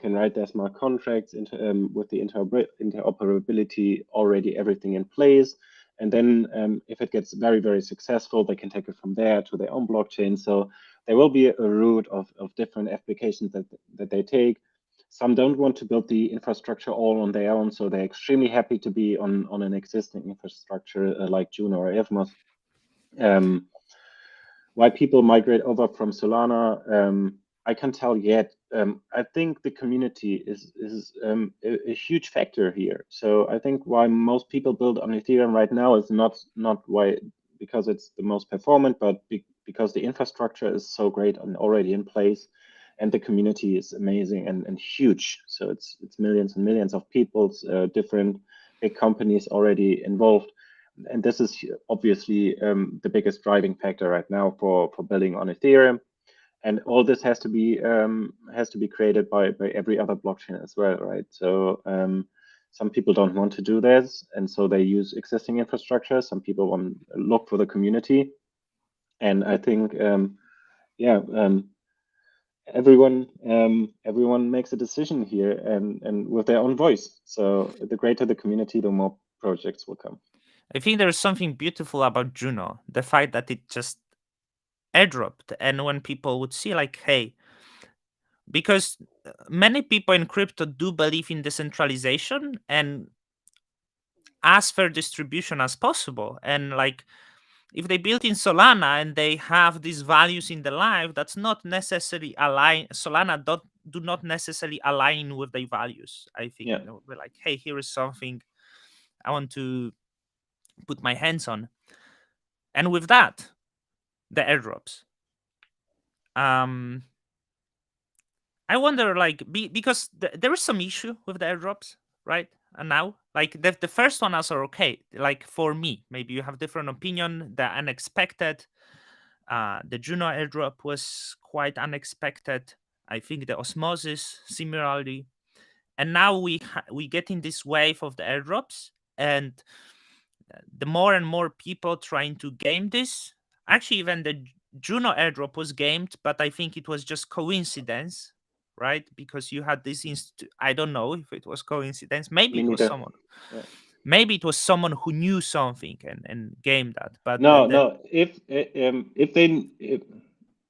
Speaker 2: write their smart contracts with the interoperability already everything in place. And then if it gets very successful, they can take it from there to their own blockchain. So there will be a route of different applications that they take. Some don't want to build the infrastructure all on their own, so they're extremely happy to be on an existing infrastructure like Juno or Evmos. Why people migrate over from Solana, I can't tell yet. I think the community is a huge factor here. So I think why most people build on Ethereum right now is not why because it's the most performant, but because the infrastructure is so great and already in place, and the community is amazing and huge. So it's millions and millions of people, different big companies already involved, and this is obviously the biggest driving factor right now for building on Ethereum. And all this has to be created by every other blockchain as well, right? So some people don't want to do this, and so they use existing infrastructure. Some people want to look for the community, and I think yeah, everyone makes a decision here and with their own voice. So the greater the community, the more projects will come.
Speaker 1: I think there is something beautiful about Juno, the fact that it just airdropped, and when people would see, like, hey, because many people in crypto do believe in decentralization and as fair distribution as possible, and like if they build in Solana and they have these values in the life, that's not necessarily align. Solana do not necessarily align with their values. I think
Speaker 2: Yeah.
Speaker 1: we're like, hey, here is something I want to put my hands on, and with that, the airdrops. Um, I wonder, like, because there is some issue with the airdrops, right? And now, like, the first one are okay. Like for me, maybe you have different opinion. The unexpected. The Juno airdrop was quite unexpected. I think the Osmosis similarly, and now we get in this wave of the airdrops, and the more and more people trying to game this. Actually, even the Juno airdrop was gamed, but I think it was just coincidence, right? Because you had this I don't know if it was coincidence. Maybe
Speaker 2: Me
Speaker 1: it was
Speaker 2: neither.
Speaker 1: someone.
Speaker 2: Yeah.
Speaker 1: Maybe it was someone who knew something and gamed that. But
Speaker 2: No, no. If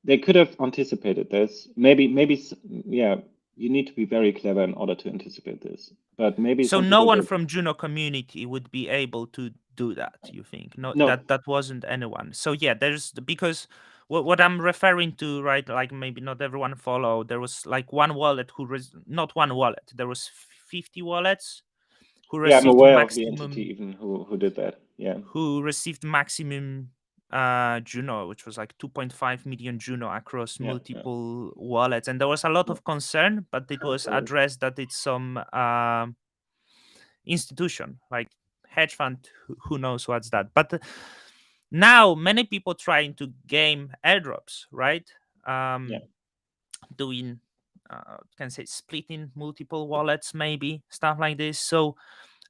Speaker 2: they could have anticipated this, yeah, you need to be very clever in order to anticipate this. But maybe
Speaker 1: so
Speaker 2: some
Speaker 1: no
Speaker 2: people
Speaker 1: one
Speaker 2: did.
Speaker 1: from Juno community would be able to do that. You think? No,
Speaker 2: No,
Speaker 1: that wasn't anyone. So yeah, because what I'm referring to, right? Like maybe not everyone followed. There was like one wallet not one wallet. There was 50 wallets who
Speaker 2: yeah, I'm
Speaker 1: received
Speaker 2: aware of the entity
Speaker 1: maximum
Speaker 2: even who did that. Yeah,
Speaker 1: Juno, which was like 2.5 million Juno across
Speaker 2: yeah, yeah.
Speaker 1: multiple wallets, and there was a lot
Speaker 2: Yeah.
Speaker 1: of concern, but it was
Speaker 2: Sorry.
Speaker 1: addressed that it's some institution like hedge fund, who knows what's that. But now many people trying to game airdrops, right?
Speaker 2: Yeah.
Speaker 1: um Doing can say splitting multiple wallets, maybe stuff like this. So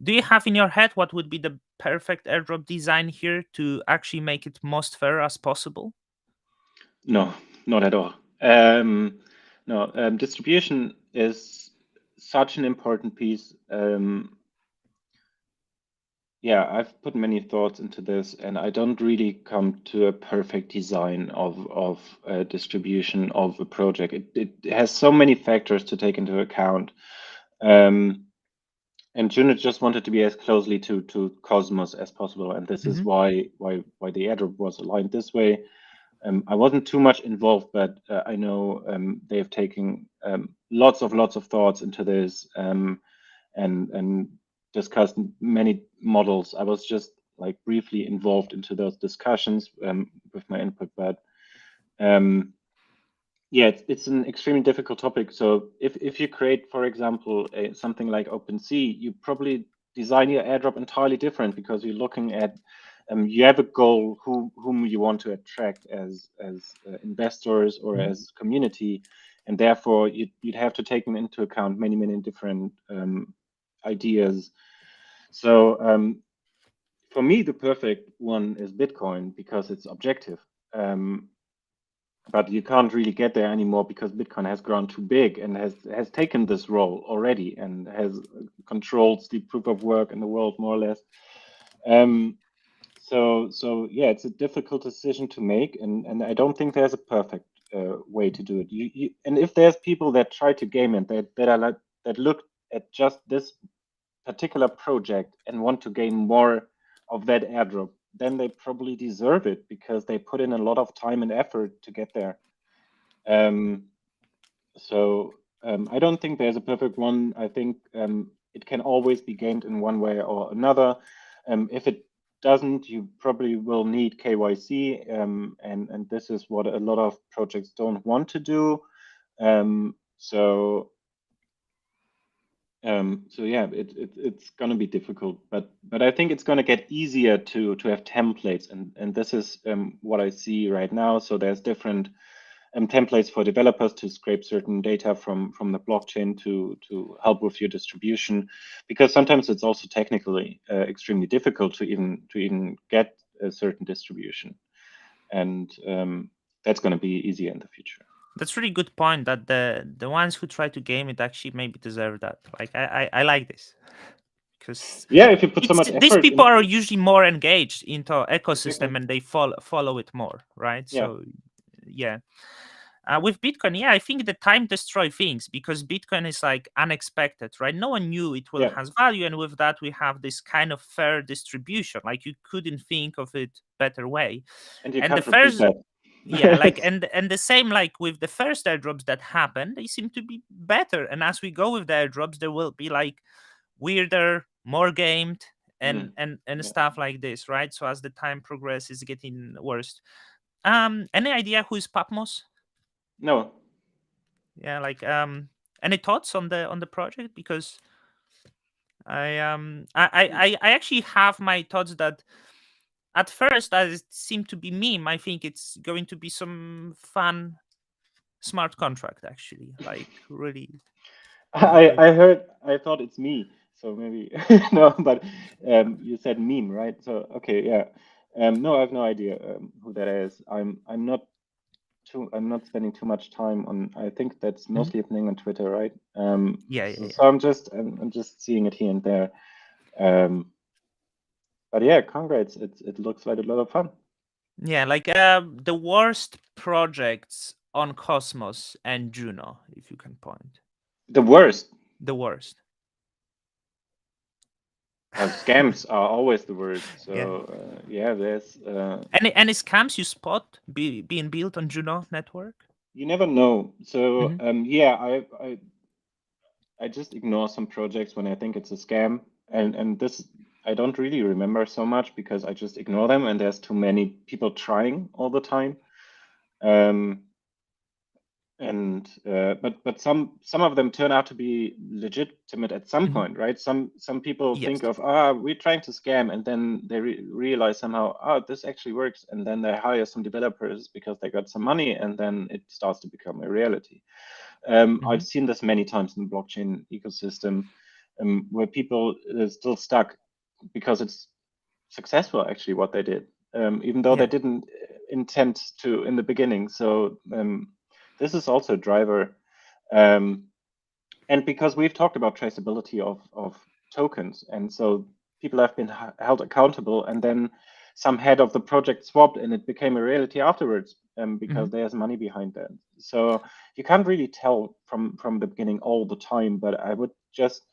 Speaker 1: do you have in your head what would be the perfect airdrop design here to actually make it most fair as possible?
Speaker 2: No, not at all. No, distribution is such an important piece. Yeah, I've put many thoughts into this, and I don't really come to a perfect design of distribution of a project. It has so many factors to take into account. Um, and Juno just wanted to be as closely to Cosmos as possible, and this is
Speaker 1: Hmm.
Speaker 2: why the airdrop was aligned this way. I wasn't too much involved, but I know they've taken lots of thoughts into this, and discussed many models. I was just like briefly involved into those discussions with my input, but um, yeah, it's an extremely difficult topic. So if you create, for example, something like OpenSea, you probably design your airdrop entirely different because you're looking at you have a goal whom you want to attract as investors or as community, and therefore you'd have to take into account many different ideas. So for me, the perfect one is Bitcoin because it's objective. Um, but you can't really get there anymore because Bitcoin has grown too big and has taken this role already and has controls the proof of work in the world more or less. Um, so yeah, it's a difficult decision to make, and I don't think there's a perfect way to do it. And if there's people that try to game it that are like that look at just this particular project and want to gain more of that airdrop, then they probably deserve it because they put in a lot of time and effort to get there. Um, so I don't think there's a perfect one. I think it can always be gained in one way or another. If it doesn't, you probably will need KYC, and this is what a lot of projects don't want to do. Um, so so yeah, it's going to be difficult, but I think it's going to get easier to have templates, and this is what I see right now. So there's different templates for developers to scrape certain data from the blockchain to help with your distribution, because sometimes it's also technically extremely difficult to even get a certain distribution, and that's going to be easier in the future.
Speaker 1: That's really good point that the ones who try to game it actually maybe deserve that. Like I like this because
Speaker 2: Yeah, if you put so
Speaker 1: it's
Speaker 2: much
Speaker 1: these
Speaker 2: effort
Speaker 1: people
Speaker 2: in,
Speaker 1: are usually more engaged into ecosystem
Speaker 2: exactly.
Speaker 1: and they follow it more, right?
Speaker 2: Yeah,
Speaker 1: So yeah. With Bitcoin, yeah, I think the time destroy things because Bitcoin is like unexpected, right? No one knew it will
Speaker 2: yeah,
Speaker 1: has value, and with that, we have this kind of fair distribution. Like you couldn't think of it better way.
Speaker 2: and you
Speaker 1: And the
Speaker 2: can't repeat
Speaker 1: first,
Speaker 2: that.
Speaker 1: yeah, like and the same like with the first airdrops that happened, they seem to be better. And as we go with the airdrops, there will be like weirder, more gamed,
Speaker 2: Mm,
Speaker 1: and
Speaker 2: yeah.
Speaker 1: stuff like this, right? So as the time progresses, getting worse. Any idea who is Patmos?
Speaker 2: No.
Speaker 1: Yeah, like any thoughts on the project? Because I actually have my thoughts that at first it seemed to be meme. I think it's going to be some fun smart contract, actually, like really, really good.
Speaker 2: I thought it's me, so maybe no, but you said meme, right? So okay, yeah. No, I have no idea who that is. I'm not spending too much time on. I think that's
Speaker 1: Mhm.
Speaker 2: mostly happening on Twitter, right?
Speaker 1: Yeah, yeah,
Speaker 2: So,
Speaker 1: yeah.
Speaker 2: so I'm just seeing it here and there. Um, but yeah, congrats. It looks like a lot of fun.
Speaker 1: Yeah, like the worst projects on Cosmos and Juno, if you can point.
Speaker 2: The worst.
Speaker 1: The worst.
Speaker 2: Scams are always the worst.
Speaker 1: Yeah.
Speaker 2: So yeah, there's
Speaker 1: Any scams you spot being built on Juno Network?
Speaker 2: you never know. So
Speaker 1: Hmm.
Speaker 2: yeah, I just ignore some projects when I think it's a scam, and this I don't really remember so much because I just ignore them, and there's too many people trying all the time. Um, and but some of them turn out to be legitimate at some
Speaker 1: Hmm.
Speaker 2: point, right? Some people
Speaker 1: Yes.
Speaker 2: think of we're trying to scam, and then they realize somehow this actually works, and then they hire some developers because they got some money, and then it starts to become a reality. I've
Speaker 1: Hmm.
Speaker 2: seen this many times in the blockchain ecosystem, where people are still stuck because it's successful actually what they did, even though they
Speaker 1: Yeah.
Speaker 2: didn't intend to in the beginning. So this is also a driver, um, and because we've talked about traceability of tokens, and so people have been held accountable, and then some head of the project swapped, and it became a reality afterwards,
Speaker 1: Hmm.
Speaker 2: because there's money behind that. So you can't really tell from the beginning all the time, but I would just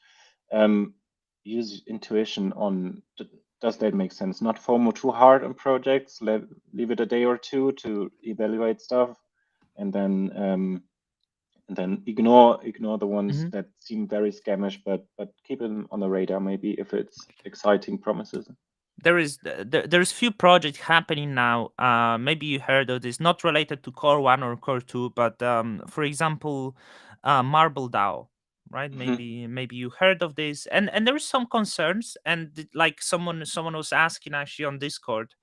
Speaker 2: um, use intuition on does that make sense? Not FOMO too hard on projects. Leave it a day or two to evaluate stuff, and then ignore the ones
Speaker 1: Hmm.
Speaker 2: that seem very scamish, but keep them on the radar maybe if it's exciting promises.
Speaker 1: There's few projects happening now. Maybe you heard of this, not related to Core 1 or Core 2, but for example, Marble DAO, right?
Speaker 2: Mhm.
Speaker 1: Maybe you heard of this, and there is some concerns, and like someone was asking actually on Discord,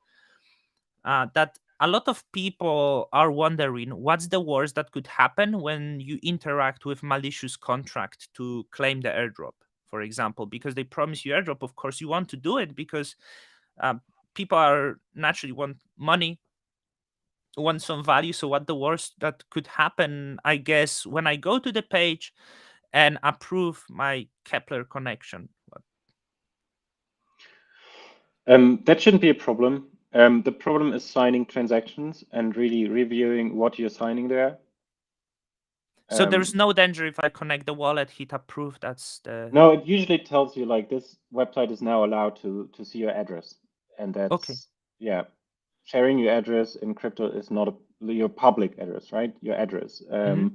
Speaker 1: that a lot of people are wondering what's the worst that could happen when you interact with malicious contract to claim the airdrop, for example, because they promise you airdrop. Of course, you want to do it because uh, people are naturally want money, want some value. So what the worst that could happen, I guess, when I go to the page and approve my Kepler connection?
Speaker 2: That shouldn't be a problem. The problem is signing transactions and really reviewing what you're signing there.
Speaker 1: So there's
Speaker 2: Um,
Speaker 1: no danger if I connect the wallet, hit approve. That's the
Speaker 2: no, it usually tells you like this website is now allowed to see your address, and
Speaker 1: okay.
Speaker 2: that's yeah. Sharing your address in crypto is not your public address, right? Your address.
Speaker 1: Hmm.
Speaker 2: You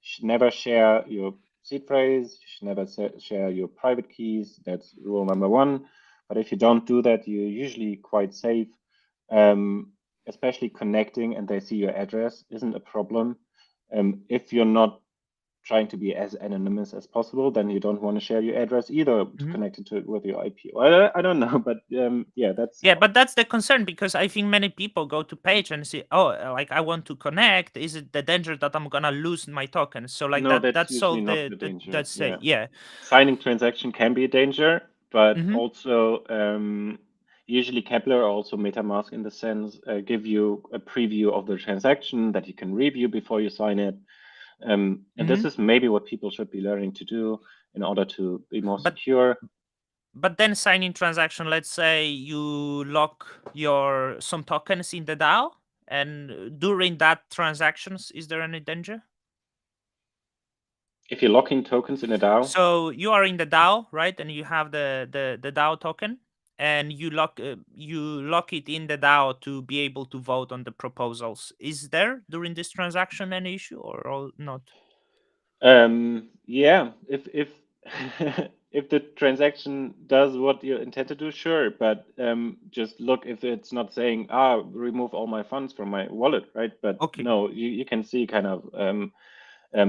Speaker 2: should never share your seed phrase. You should never share your private keys. That's rule number one. But if you don't do that, you're usually quite safe. Um, Especially connecting and they see your address isn't a problem. If you're not trying to be as anonymous as possible, then you don't want to share your address either to
Speaker 1: Hmm.
Speaker 2: connect it to with your IP. Well, I don't know, but yeah, that's
Speaker 1: Yeah, but that's the concern because I think many people go to page and say, "Oh, like I want to connect. Is it the danger that I'm gonna lose my tokens?" So like
Speaker 2: no,
Speaker 1: that
Speaker 2: that's
Speaker 1: that's
Speaker 2: usually
Speaker 1: all
Speaker 2: not the
Speaker 1: the
Speaker 2: danger.
Speaker 1: that's say
Speaker 2: Yeah.
Speaker 1: yeah.
Speaker 2: Signing transaction can be a danger, but
Speaker 1: Hmm.
Speaker 2: also usually Kepler or also MetaMask in the sense give you a preview of the transaction that you can review before you sign it. And this
Speaker 1: Hmm.
Speaker 2: is maybe what people should be learning to do in order to be more
Speaker 1: But
Speaker 2: secure.
Speaker 1: then signing transaction, let's say you lock your some tokens in the DAO, and during that transactions, is there any danger?
Speaker 2: If you're locking tokens in a DAO,
Speaker 1: So you are in the DAO, right? And you have the DAO token, and you lock it in the DAO to be able to vote on the proposals. Is there during this transaction any issue or not?
Speaker 2: yeah, if if the transaction does what you intend to do, sure, but just look if it's not saying, remove all my funds from my wallet, right? But
Speaker 1: Okay.
Speaker 2: no, you can see kind of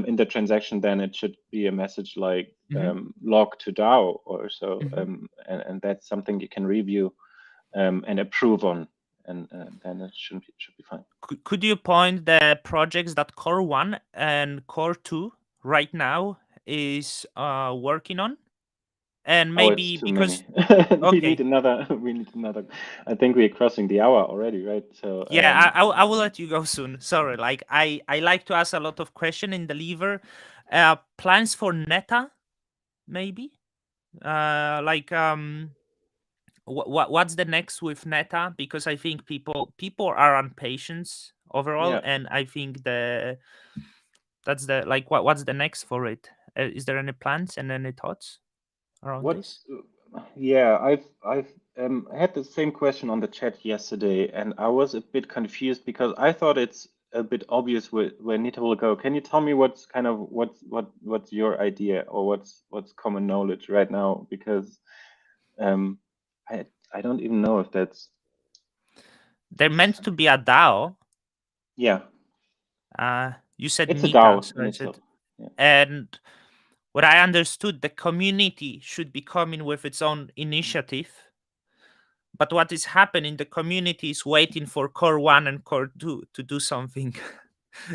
Speaker 2: in the transaction, then it should be a message like
Speaker 1: Mm-hmm.
Speaker 2: log to DAO or so,
Speaker 1: Mm-hmm.
Speaker 2: and that's something you can review and approve on. and then it should be fine.
Speaker 1: Could you point the projects that Core-1 and Core-2 right now is working on? And
Speaker 2: Oh, it's
Speaker 1: maybe
Speaker 2: too
Speaker 1: because
Speaker 2: many. We
Speaker 1: okay,
Speaker 2: need another. We need another. I think we're crossing the hour already, right? So
Speaker 1: yeah, I will let you go soon. Sorry, like I like to ask a lot of question in the lever. Plans for Neta, maybe. Like what's the next with Neta? Because I think people are impatient overall,
Speaker 2: yeah.
Speaker 1: and I think that's the like what's the next for it? Is there any plans and any thoughts around this?
Speaker 2: What's yeah, I've had the same question on the chat yesterday, and I was a bit confused because I thought it's a bit obvious where Nita will go. Can you tell me what's kind of what's your idea or what's common knowledge right now? Because um, I don't even know if that's
Speaker 1: They're meant to be a DAO.
Speaker 2: yeah,
Speaker 1: You said
Speaker 2: it's a
Speaker 1: Neta,
Speaker 2: DAO
Speaker 1: so
Speaker 2: in
Speaker 1: I
Speaker 2: itself.
Speaker 1: said,
Speaker 2: Yeah.
Speaker 1: and what I understood, the community should be coming with its own initiative. But what is happening, the community is waiting for Core-1 and Core-2 to do something.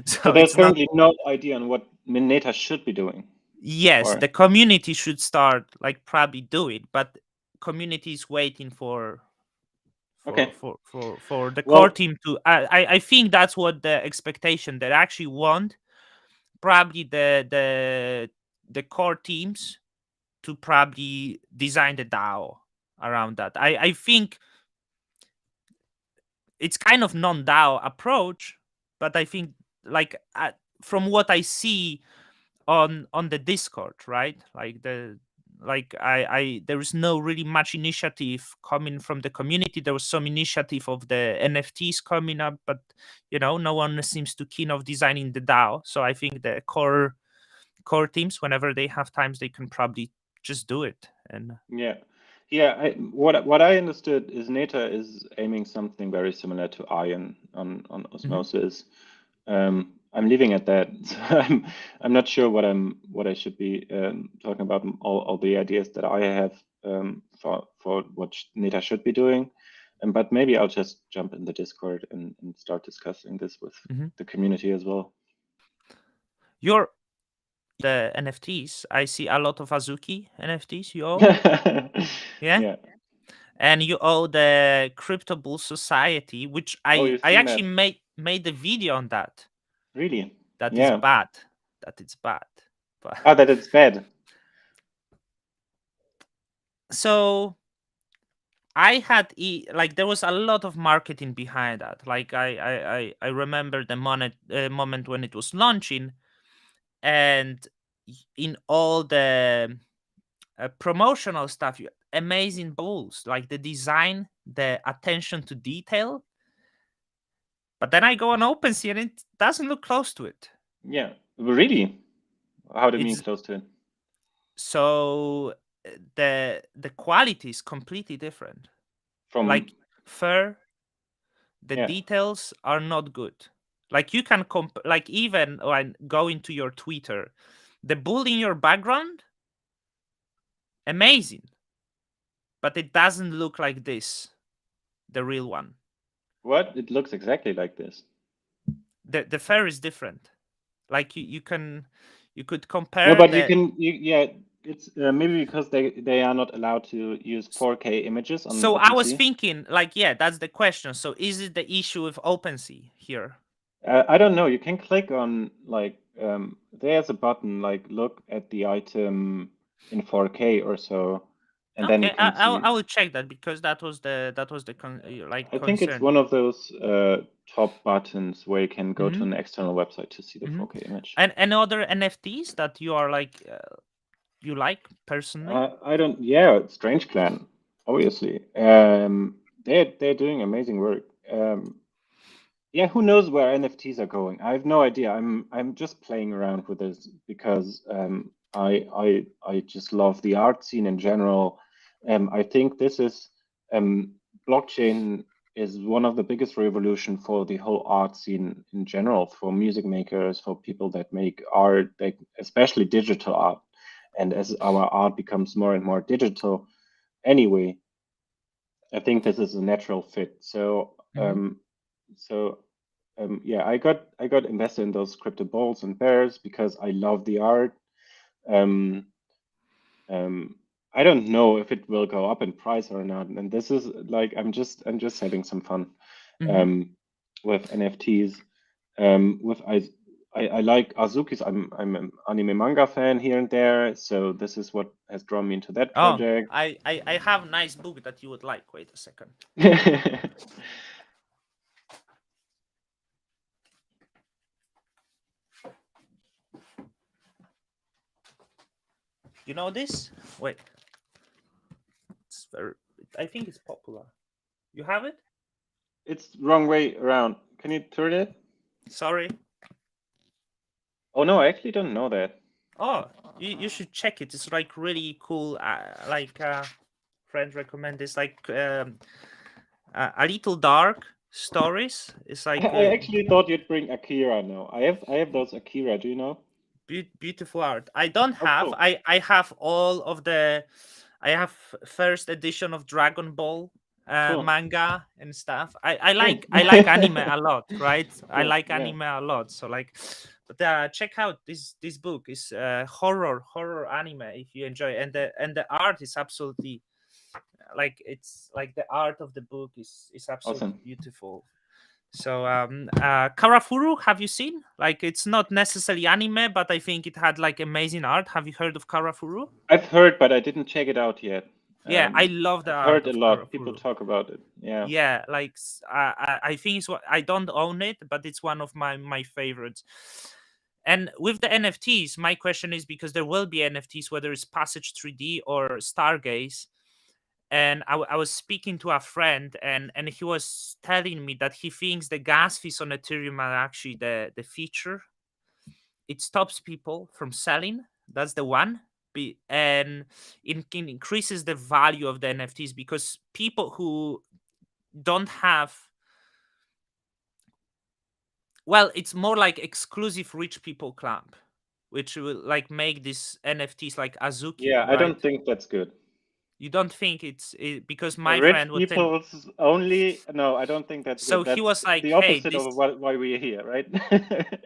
Speaker 2: So
Speaker 1: So
Speaker 2: there's
Speaker 1: it's not.
Speaker 2: currently no idea on what Neta should be doing,
Speaker 1: Yes,
Speaker 2: or
Speaker 1: the community should start like probably do it, but community is waiting for
Speaker 2: okay.
Speaker 1: the core
Speaker 2: Well,
Speaker 1: team to. I think that's what the expectation they actually want. Probably the core teams to probably design the DAO around that. I think it's kind of non-DAO approach, but I think like from what I see on the Discord, right? Like I there is no really much initiative coming from the community. There was some initiative of the NFTs coming up, but no one seems too keen of designing the DAO. So I think the core teams, whenever they have times, they can probably just do it. And
Speaker 2: yeah. Yeah, what I understood is Neta is aiming something very similar to Ion on Osmosis. I'm leaving at that. So I'm not sure what I should be talking about all the ideas that I have for what Neta should be doing. But maybe I'll just jump in the Discord and start discussing this with the community as well.
Speaker 1: your the NFTs, I see a lot of Azuki NFTs you owe. Yeah.
Speaker 2: Yeah.
Speaker 1: And you owe the Crypto Bull Society, which
Speaker 2: Oh,
Speaker 1: I
Speaker 2: you've
Speaker 1: I
Speaker 2: seen
Speaker 1: actually
Speaker 2: that?
Speaker 1: made the video on that.
Speaker 2: Really?
Speaker 1: That is
Speaker 2: Yeah.
Speaker 1: bad. That it's bad. But
Speaker 2: Ah, that it's bad.
Speaker 1: so I had like there was a lot of marketing behind that. Like I remember the moment when it was launching, and in all the promotional stuff, amazing bulls, like the design, the attention to detail. But then I go on OpenSea and it doesn't look close to it.
Speaker 2: Yeah. Really? How do you mean
Speaker 1: It's
Speaker 2: close to it?
Speaker 1: so the quality is completely different.
Speaker 2: From
Speaker 1: Like fur, the
Speaker 2: yeah.
Speaker 1: details are not good. Like you can like even when go into your Twitter, the bull in your background, amazing, but it doesn't look like this, the real one.
Speaker 2: What? It looks exactly like this.
Speaker 1: The fur is different. Like you could
Speaker 2: No,
Speaker 1: compare
Speaker 2: but you
Speaker 1: the.
Speaker 2: can. Yeah, it's maybe because they are not allowed to use 4K images on
Speaker 1: So I was
Speaker 2: OpenSea.
Speaker 1: thinking, like, yeah, that's the question. So is it the issue with OpenSea here?
Speaker 2: I don't know. You can click on like there's a button like look at the item in 4K or so, and then you
Speaker 1: Okay,
Speaker 2: can see.
Speaker 1: I will check that because that was the like
Speaker 2: I think it's
Speaker 1: concern.
Speaker 2: one of those top buttons where you can go to
Speaker 1: Hmm.
Speaker 2: an external website to see the
Speaker 1: Hmm.
Speaker 2: 4K image.
Speaker 1: And any other NFTs that you are like you like personally?
Speaker 2: I don't. Yeah, Strange Clan, obviously. They're doing amazing work. Yeah, who knows where NFTs are going? I have no idea. I'm just playing around with this because I just love the art scene in general. I think this is blockchain is one of the biggest revolution for the whole art scene in general, for music makers, for people that make art, like especially digital art. And as our art becomes more and more digital, anyway, I think this is a natural fit. So Yeah, I got invested in those crypto bulls and bears because I love the art. Um, I don't know if it will go up in price or not, and this is like I'm just having some fun with NFTs. With I like Azuki's. I'm an anime manga fan here and there, so this is what has drawn me into that
Speaker 1: Oh,
Speaker 2: project.
Speaker 1: I have a nice book that you would like. Wait a second. You know this? Wait. It's very. I think it's popular. You have it?
Speaker 2: It's wrong way around. Can you turn it?
Speaker 1: Sorry.
Speaker 2: Oh no, I actually don't know that.
Speaker 1: Oh, you should check it. It's like really cool. Friend recommend this. Like a little dark stories. It's like
Speaker 2: I actually thought you'd bring Akira now. I have those Akira. Do you know?
Speaker 1: beautiful art. I don't
Speaker 2: Oh,
Speaker 1: have.
Speaker 2: cool.
Speaker 1: I have all of the. I have first edition of Dragon Ball
Speaker 2: Cool.
Speaker 1: manga and stuff.
Speaker 2: Nice.
Speaker 1: I like anime a lot, right? I
Speaker 2: Cool.
Speaker 1: like
Speaker 2: Yeah.
Speaker 1: anime a lot. So like, but check out this book. Is horror anime if you enjoy, and the art is absolutely like it's like the art of the book is absolutely
Speaker 2: Awesome.
Speaker 1: beautiful. So Karafuru, have you seen? Like it's not necessarily anime, but I think it had like amazing art. Have you heard of Karafuru?
Speaker 2: I've heard, but I didn't check it out yet.
Speaker 1: Yeah, I love the
Speaker 2: I've
Speaker 1: art
Speaker 2: heard a
Speaker 1: of
Speaker 2: lot. People
Speaker 1: Karafuru.
Speaker 2: talk about it. Yeah.
Speaker 1: Yeah, like I think it's what I don't own it, but it's one of my favorites. And with the NFTs, my question is because there will be NFTs, whether it's Passage 3D or Stargaze. And I was speaking to a friend, and he was telling me that he thinks the gas fees on Ethereum are actually the feature. It stops people from selling. That's the one. And it increases the value of the NFTs because people who don't have, well, it's more like exclusive rich people club, which will like make these NFTs like Azuki,
Speaker 2: Yeah, I
Speaker 1: right?
Speaker 2: don't think that's good.
Speaker 1: You don't think because my
Speaker 2: Rich
Speaker 1: friend would think.
Speaker 2: people's only. No, I don't think that's
Speaker 1: So
Speaker 2: good.
Speaker 1: he
Speaker 2: That's
Speaker 1: was like,
Speaker 2: the
Speaker 1: "Hey,
Speaker 2: opposite
Speaker 1: this."
Speaker 2: of why we're here, right?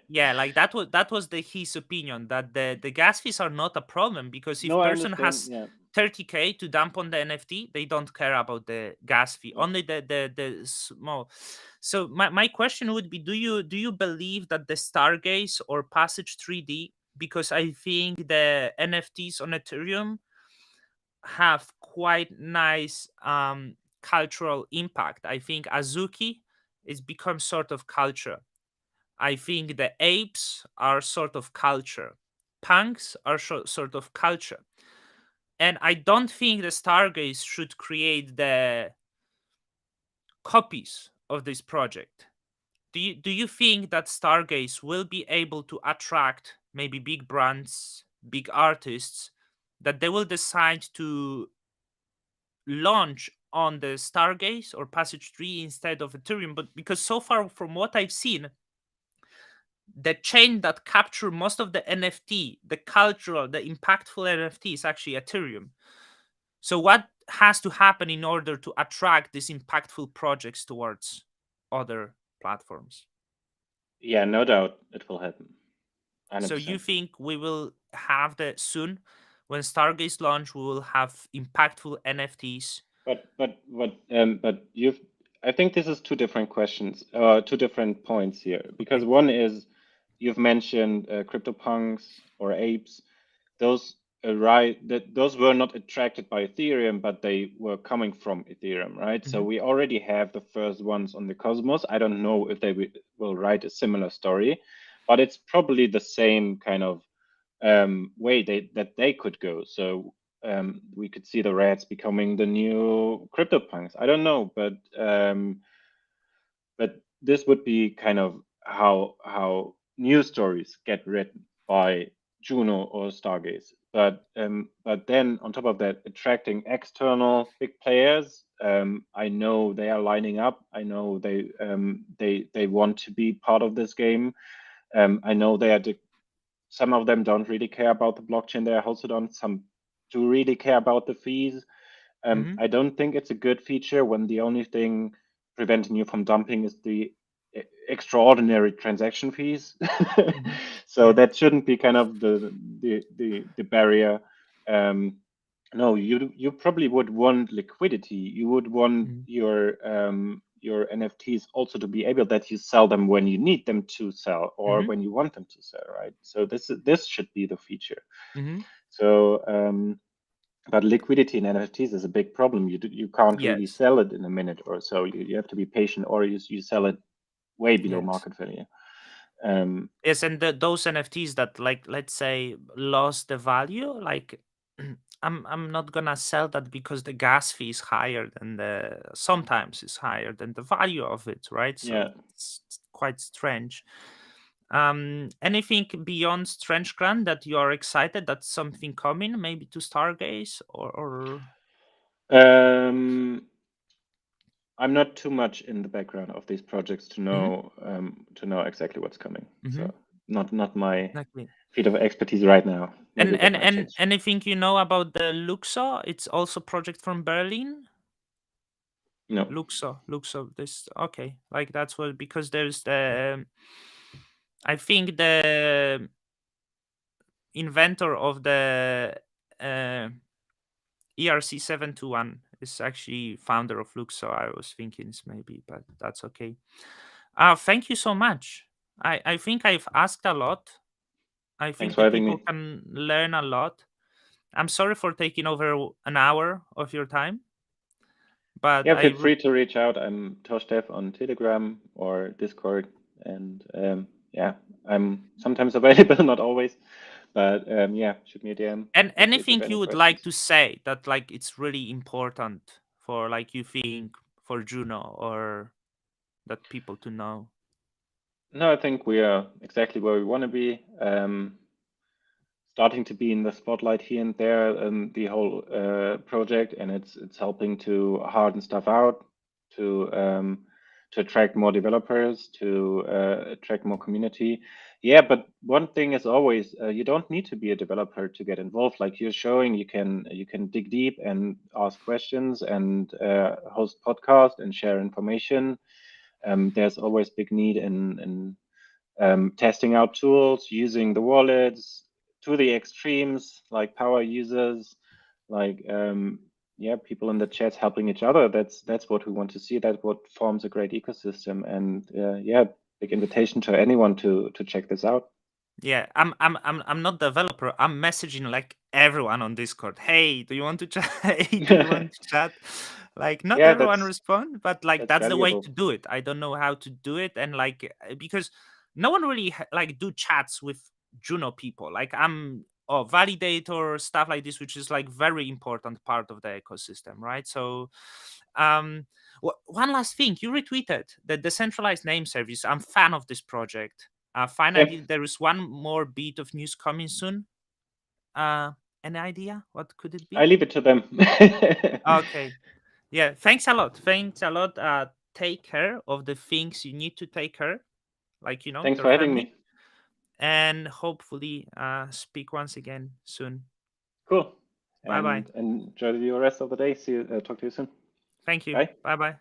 Speaker 1: Yeah, like that was the his opinion that the gas fees are not a problem because if
Speaker 2: No, I
Speaker 1: person
Speaker 2: understand.
Speaker 1: has
Speaker 2: Yeah.
Speaker 1: 30K to dump on the NFT, they don't care about the gas fee,
Speaker 2: Yeah.
Speaker 1: only the small. So my question would be, do you believe that the Stargaze or Passage 3D, because I think the NFTs on Ethereum have quite nice cultural impact. I think Azuki is become sort of culture. I think the apes are sort of culture. Punks are sort of culture. And I don't think the Stargaze should create the copies of this project. Do you think that Stargaze will be able to attract maybe big brands, big artists, that they will decide to launch on the Stargaze or Passage 3 instead of Ethereum? But because so far from what I've seen, the chain that capture most of the NFT, the cultural, the impactful NFT is actually Ethereum. So what has to happen in order to attract these impactful projects towards other platforms?
Speaker 2: Yeah, no doubt it will happen.
Speaker 1: So you
Speaker 2: 100%.
Speaker 1: think we will have the soon when Stargaze launch, we will have impactful NFTs?
Speaker 2: But you've. I think this is two different questions, two different points here. Because
Speaker 1: Okay.
Speaker 2: one is you've mentioned CryptoPunks or apes. Those that those were not attracted by Ethereum, but they were coming from Ethereum, right? So
Speaker 1: Mhm.
Speaker 2: we already have the first ones on the Cosmos. I don't know if they will write a similar story, but it's probably the same kind of way that they could go. So we could see the Reds becoming the new CryptoPunks. I don't know, but this would be kind of how news stories get written by Juno or Stargaze. But then on top of that, attracting external big players. I know they are lining up. I know they want to be part of this game. I know they are some of them don't really care about the blockchain they're hosted on. Some do really care about the fees.
Speaker 1: Mhm.
Speaker 2: I don't think it's a good feature when the only thing preventing you from dumping is the extraordinary transaction fees.
Speaker 1: Hmm.
Speaker 2: So
Speaker 1: Yeah.
Speaker 2: that shouldn't be kind of the barrier. No, you probably would want liquidity. You would want
Speaker 1: Hmm.
Speaker 2: your NFTs also to be able that you sell them when you need them to sell or
Speaker 1: Hmm.
Speaker 2: when you want them to sell, right? So this should be the feature.
Speaker 1: Hmm.
Speaker 2: So but liquidity in NFTs is a big problem. You can't really
Speaker 1: Yes.
Speaker 2: sell it in a minute or so. You have to be patient, or you sell it way below
Speaker 1: Yes.
Speaker 2: market value. Um,
Speaker 1: Yes, and those NFTs that, like, let's say, lost the value, like, I'm not gonna sell that because the gas fee is higher than the sometimes is higher than the value of it, right? So
Speaker 2: yeah.
Speaker 1: it's quite strange. Anything beyond Strange Grand that you are excited that's something coming, maybe to Stargaze or
Speaker 2: Um, I'm not too much in the background of these projects
Speaker 1: mm-hmm,
Speaker 2: to know exactly what's coming.
Speaker 1: mm-hmm,
Speaker 2: So not my
Speaker 1: exactly.
Speaker 2: field of expertise right now. Maybe that might
Speaker 1: And
Speaker 2: change.
Speaker 1: anything you know about the Luxo? It's also project from Berlin.
Speaker 2: No,
Speaker 1: Luxo. This okay. Like that's what because there's the I think the inventor of the uh, ERC-721 is actually founder of Luxo. I was thinking it's maybe, but that's okay. Thank you so much. I think I've asked a lot. I
Speaker 2: thanks
Speaker 1: think
Speaker 2: for
Speaker 1: the
Speaker 2: having
Speaker 1: people
Speaker 2: me.
Speaker 1: can learn a lot. I'm sorry for taking over an hour of your time, but
Speaker 2: Yeah,
Speaker 1: I
Speaker 2: feel
Speaker 1: would.
Speaker 2: free to reach out. I'm Toschedev on Telegram or Discord, and yeah, I'm sometimes available, not always, but yeah, shoot me a DM
Speaker 1: And
Speaker 2: if you
Speaker 1: anything
Speaker 2: have
Speaker 1: you
Speaker 2: any
Speaker 1: would like
Speaker 2: questions.
Speaker 1: to say that like it's really important for like you think for Juno or that people to know.
Speaker 2: No, I think we are exactly where we want to be. Starting to be in the spotlight here and there, the whole project, and it's helping to harden stuff out, to attract more developers, to attract more community. Yeah, but one thing is always you don't need to be a developer to get involved. Like you're showing, you can dig deep and ask questions and host podcast and share information. There's always big need in testing out tools, using the wallets to the extremes, like power users, like yeah, people in the chats helping each other. That's what we want to see. That's what forms a great ecosystem. And yeah, big invitation to anyone to check this out.
Speaker 1: Yeah, I'm not developer. I'm messaging like everyone on Discord. Hey, do you want to chat? Hey, do you want to chat? Like not
Speaker 2: Yeah,
Speaker 1: everyone respond, but like
Speaker 2: that's
Speaker 1: that's the way to
Speaker 2: valuable.
Speaker 1: do it. I don't know how to do it, and like because no one really like do chats with Juno people. Like I'm validator stuff like this, which is like very important part of the ecosystem, right? So, um, one last thing, you retweeted the decentralized name service. I'm fan of this project.
Speaker 2: Yeah,
Speaker 1: Finally, there is one more bit of news coming soon. Uh, any idea what could it
Speaker 2: I
Speaker 1: be?
Speaker 2: leave it to them.
Speaker 1: Okay, yeah. Thanks a lot. Thanks a lot. Take care of the things you need to take care, like
Speaker 2: Thanks
Speaker 1: your
Speaker 2: for having
Speaker 1: family,
Speaker 2: me.
Speaker 1: and hopefully speak once again soon.
Speaker 2: Cool.
Speaker 1: Bye bye.
Speaker 2: And enjoy the rest of the day. See you. Talk to you soon.
Speaker 1: Thank you.
Speaker 2: Bye.
Speaker 1: Bye bye.